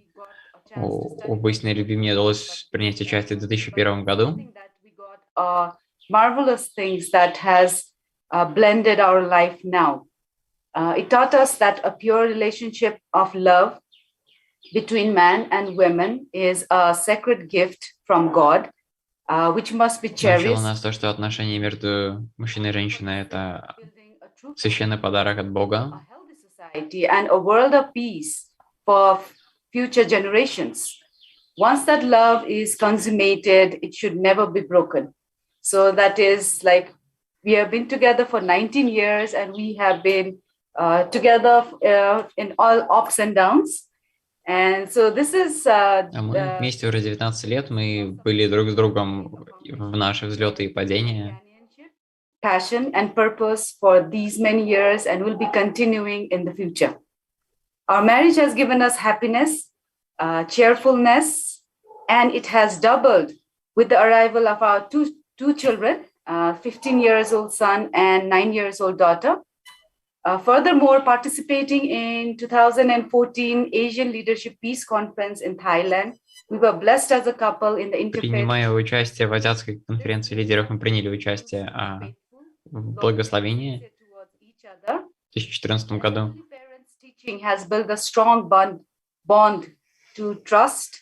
об истинной любви мне удалось принять участие в 2001 году. marvelous things that has blended our life now. It taught us that a pure relationship of love between man and women is a sacred gift from God, which must be Научило cherished. нас то, что отношения между мужчиной и женщиной — это священный подарок от Бога. Society and a world of peace for future generations. Once that love is consummated, it should never be broken. So that is like we have been together for 19 years and we have been together in all ups and downs. And so this is А мы вместе уже 19 лет, мы были друг с другом в наши взлеты и падения. passion and purpose for these many years and will be continuing in the future. Our marriage has given us happiness, cheerfulness, and it has doubled with the arrival of our two children, 15 years old son and 9 years old daughter. Furthermore, participating in 2014 Asian Leadership Peace Conference in Thailand, we were blessed as a couple in the interfaith. Принимая участие в Азиатской конференции лидеров, мы приняли участие в благословении в 2014 году. Teaching has built a strong bond to trust,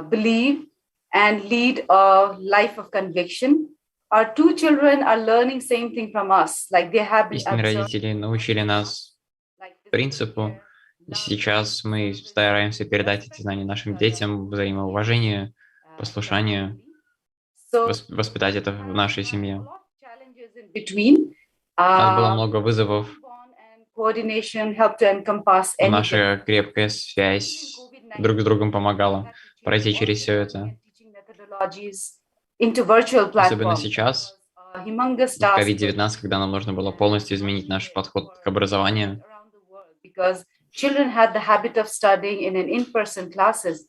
believe, and lead a life of conviction. Our two children are learning same thing from us, like they have been Истинные родители научили нас принципу, и сейчас мы стараемся передать эти знания нашим детям, взаимоуважению, послушанию, воспитать это в нашей семье. У нас было много вызовов, наша крепкая связь друг с другом помогала пройти через все это. Особенно сейчас, в COVID-19, когда нам нужно было полностью изменить наш подход к образованию. Children had the habit of studying in in-person classes,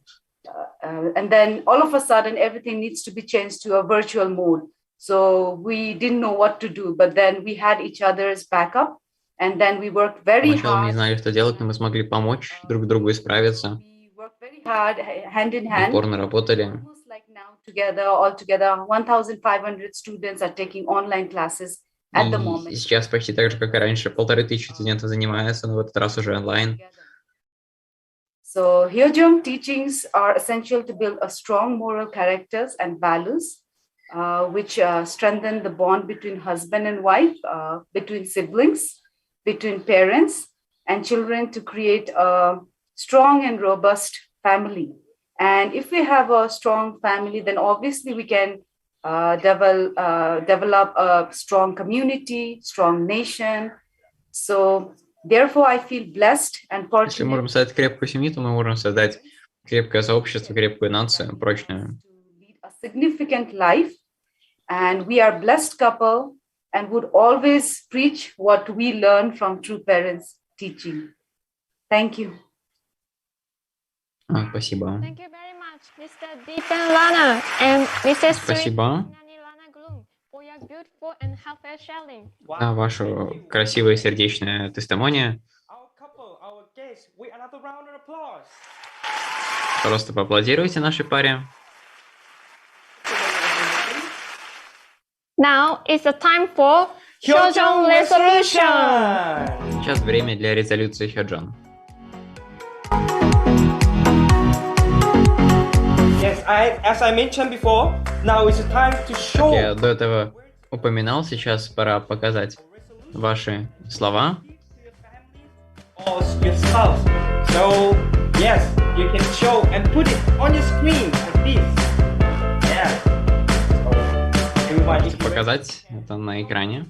and then all of a sudden everything needs to be changed to a virtual mode. So we didn't know what to do, but then we had each other's backup, and then we worked very hard. Сначала мы не знали, что делать, но мы смогли помочь друг другу исправиться. Hand in hand. Упорно работали. All together, 1,500 students are taking online classes at the moment. И сейчас почти так же, как и раньше, 1500 студентов занимаются, но в этот раз уже онлайн. So Hyojung teachings are essential to build a strong moral characters and values, which strengthen the bond between husband and wife, between siblings, between parents and children, to create a strong and robust family. And if we have a strong family, then obviously we can develop a strong community, strong nation. So therefore, I feel blessed and fortunate. Если мы можем создать крепкую семью, то мы можем создать крепкое сообщество, крепкую нацию, прочную. A significant life, and we are blessed couple, and would always preach what we learn from true parents' teaching. Thank you. Спасибо. Thank you very much, Mr. Deepan Lana and Mrs. Спасибо за вашу красивую сердечную тестимонию. Просто поаплодируйте нашей паре. Now is the time for Hyojung resolution. Сейчас время для резолюции Hyojung. Yes, as I mentioned before, now is the time to show. Как я до этого упоминал, сейчас пора показать ваши слова. Yourself. So yes, you can show and put it on your screen like this. Yeah. So, everybody, показать это на экране.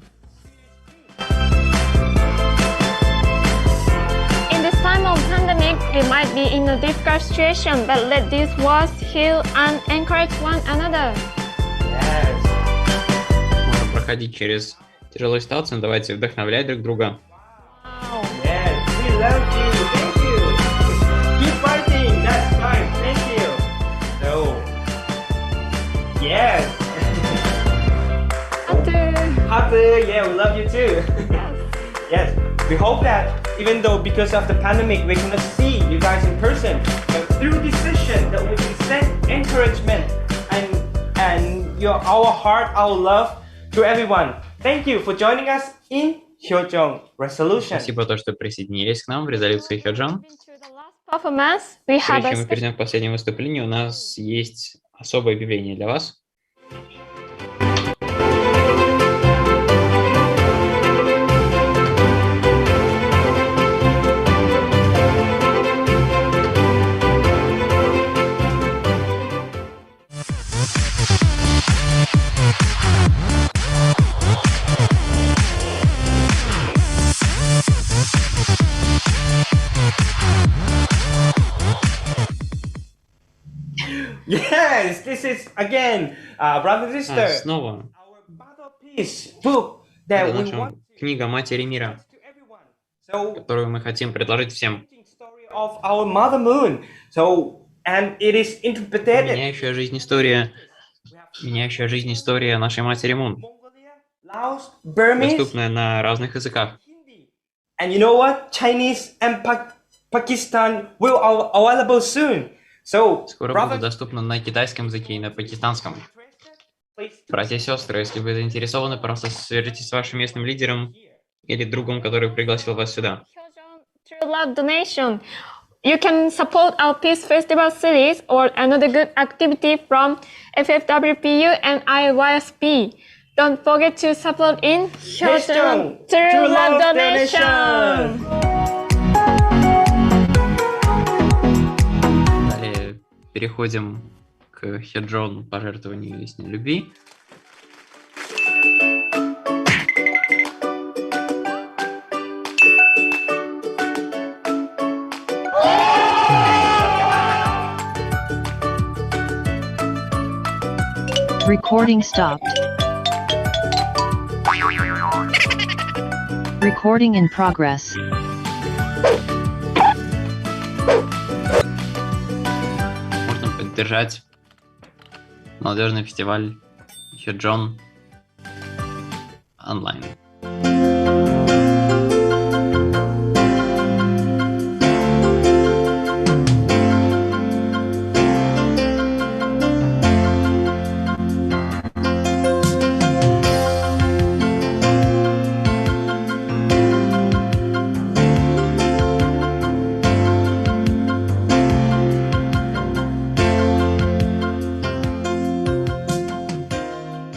In this time of pandemic, we might be in a difficult situation, but let these words heal and encourage one another. Yes. Можно проходить через тяжелую ситуацию, но давайте вдохновлять друг друга. Yes, we love you. Thank you. Keep fighting. That's fine. Thank you. So, yes. Hatter, yeah, we love you too. Yes, we hope that even though because of the pandemic we're gonna see you guys in person, but through this session that we can send encouragement and our heart, our love to everyone. Thank you for joining us in Hyojung resolution. Спасибо за то, что присоединились к нам в резолюции Hyojung. Performance, Прежде чем мы перейдем к последнему выступлению, у нас есть особое объявление для вас. Yes, this is again, brother and sister. Снова. Peace book that Это we наша want книга «Матери мира», которую мы хотим предложить всем. of our mother moon. So, and it is interpreted. Меняющая жизнь история нашей матери Мун. Laos, Burmese, Доступная на разных языках. And you know what? Chinese and Pakistan will available soon. So, скоро будут доступны на китайском языке и на пакистанском. Братья и сестры, если вы заинтересованы, просто свяжитесь с вашим местным лидером или другом, который пригласил вас сюда. Through love donation, you can support our Peace Festival series or another good activity from FFWPU and IYSP. Don't forget to support in Children through love donation. Далее переходим к Хеджон пожертвованию песни любви. Recording stopped. Recording in progress. Можно поддержать молодежный фестиваль Хеджон онлайн.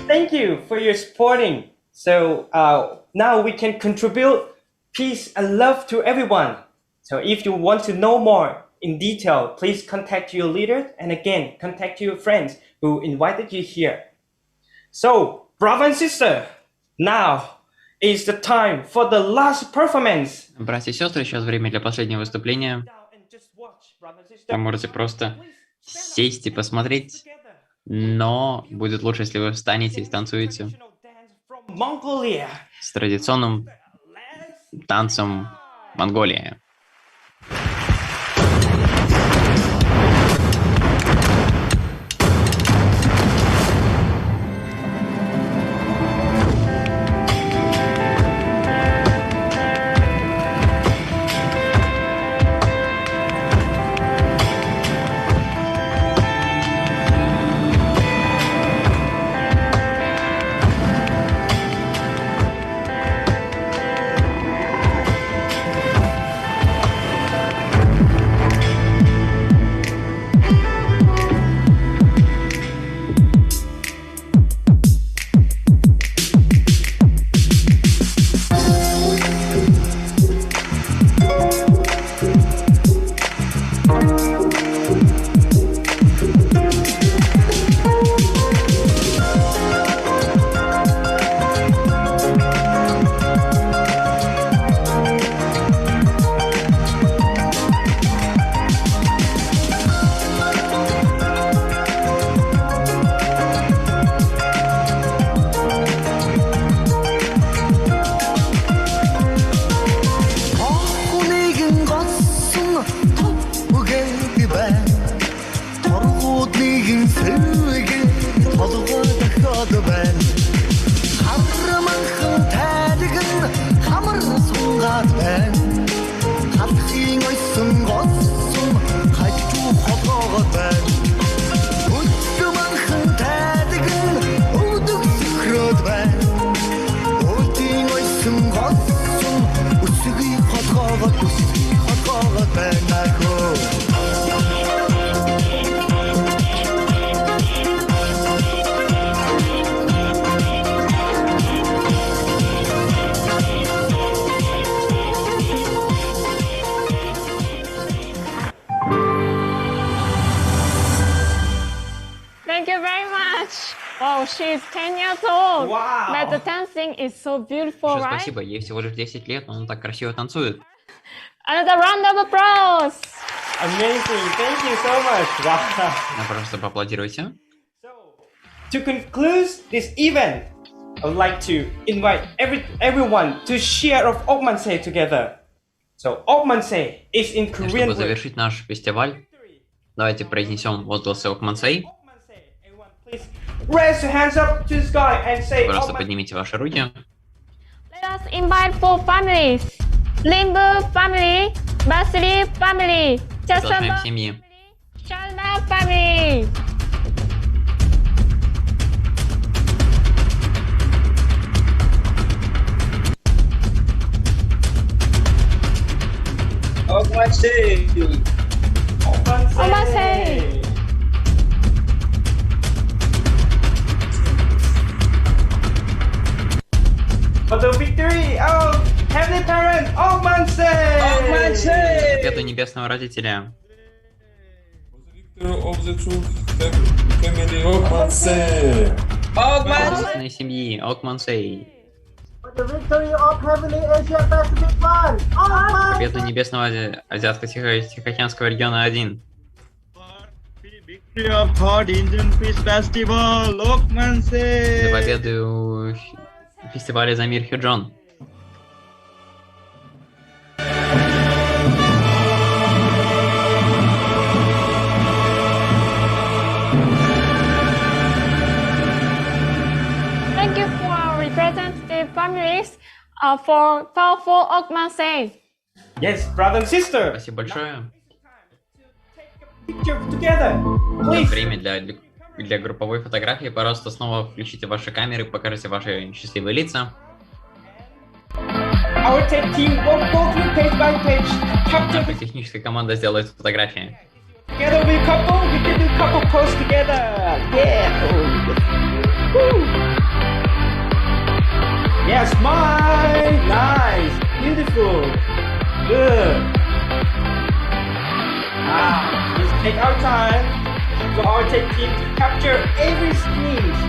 Thank you for your supporting. So now we can contribute peace and love to everyone. So if you want to know more in detail, please contact your leader and again, contact your friends who invited you here. So, brother and sister, now is the time for the last performance. Братья и сестры, сейчас время для последнего выступления. Вы можете просто сесть и посмотреть, но будет лучше, если вы встанете и станцуете с традиционным танцем Монголии. Thank you very much. Oh, she's 10 years old. Wow. But the dancing is so beautiful, right? Спасибо, ей всего лишь 10 лет, но она так красиво танцует. Another round of applause. Amazing. Thank you so much. Wow. Просто поаплодируйте. To conclude this event, I would like to invite everyone to share of Okmanse together. So Okmanse is in Korean. Чтобы завершить наш фестиваль, давайте произнесем возгласы Окмансей. Raise your hands up to the sky and say. Просто поднимите ваши руки. Let us invite 4 families. Limbu family, Basili family, Продолжаем Chasamba семьи. Chalma family. Omasei. For the victory of Heavenly Parent, Ogmanse! Победу небесного родителя. Божественной семьи Окмансей. Победу небесного Азиатско-Тихоокеанского региона 1. За победу фестиваля за мир Хюджон. Thank you for representative families for powerful Okmansei. Yes, brother and sister. Спасибо большое. Picture together, please. Время для групповой фотографии. Пожалуйста, снова включите ваши камеры, покажите ваши счастливые лица. Our tech team will go through page by page. Наша техническая команда сделает фотографии. Together we couple, we can do couple pose together. Yeah. Woo. Yeah, smile. Nice. Beautiful. Good. Let's take our time for our tech team to capture every sneeze.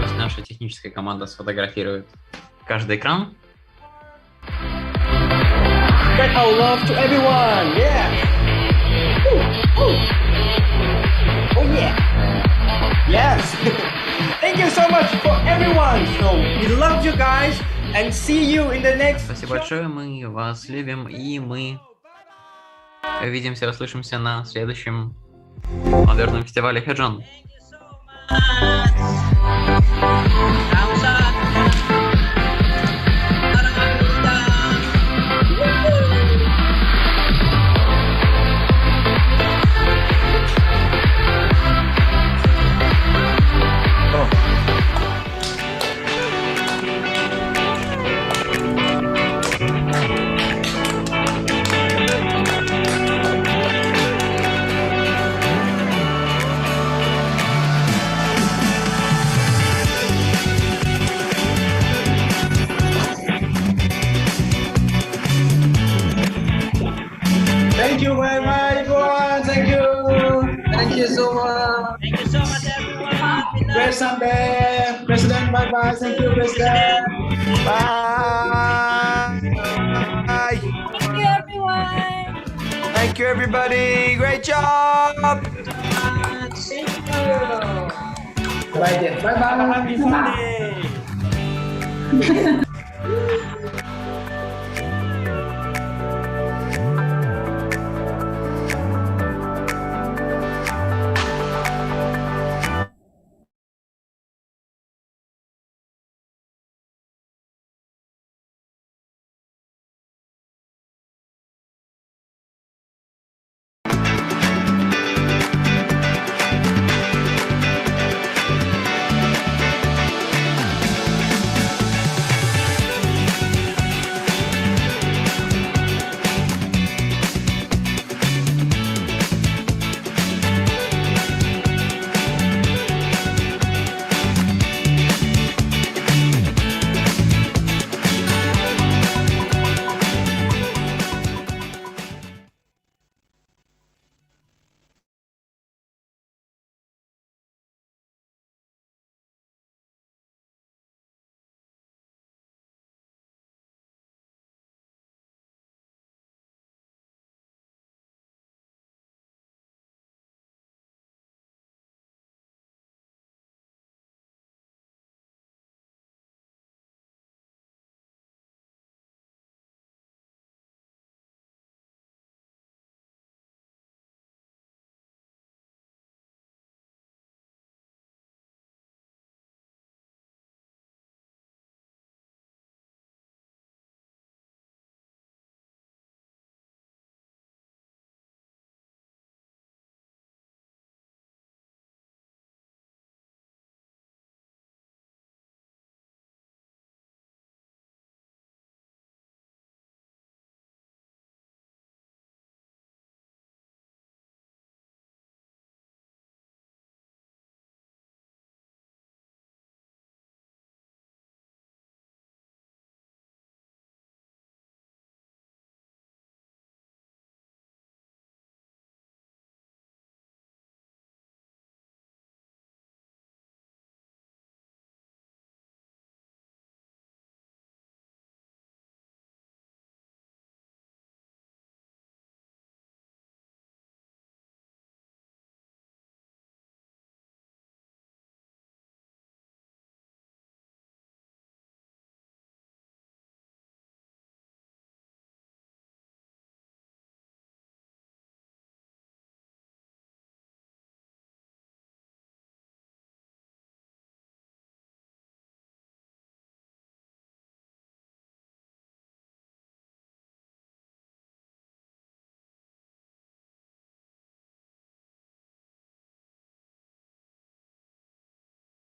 Пусть наша техническая команда сфотографирует каждый экран. Spread our love to everyone. Yeah. Ooh, ooh. Oh yeah. Yes. Thank you so much for everyone. So we love you guys and see you in the next. Спасибо большое, мы вас любим, и мы увидимся, услышимся на следующем модерном фестивале Хеджон. Thank you very much, everyone. Thank you. Thank you so much. Thank you so much, everyone. Great Sunday. President, bye-bye. Thank you, President. Bye. Thank you, everyone. Thank you, everybody. Great job. Thank you. Bye. Happy Sunday.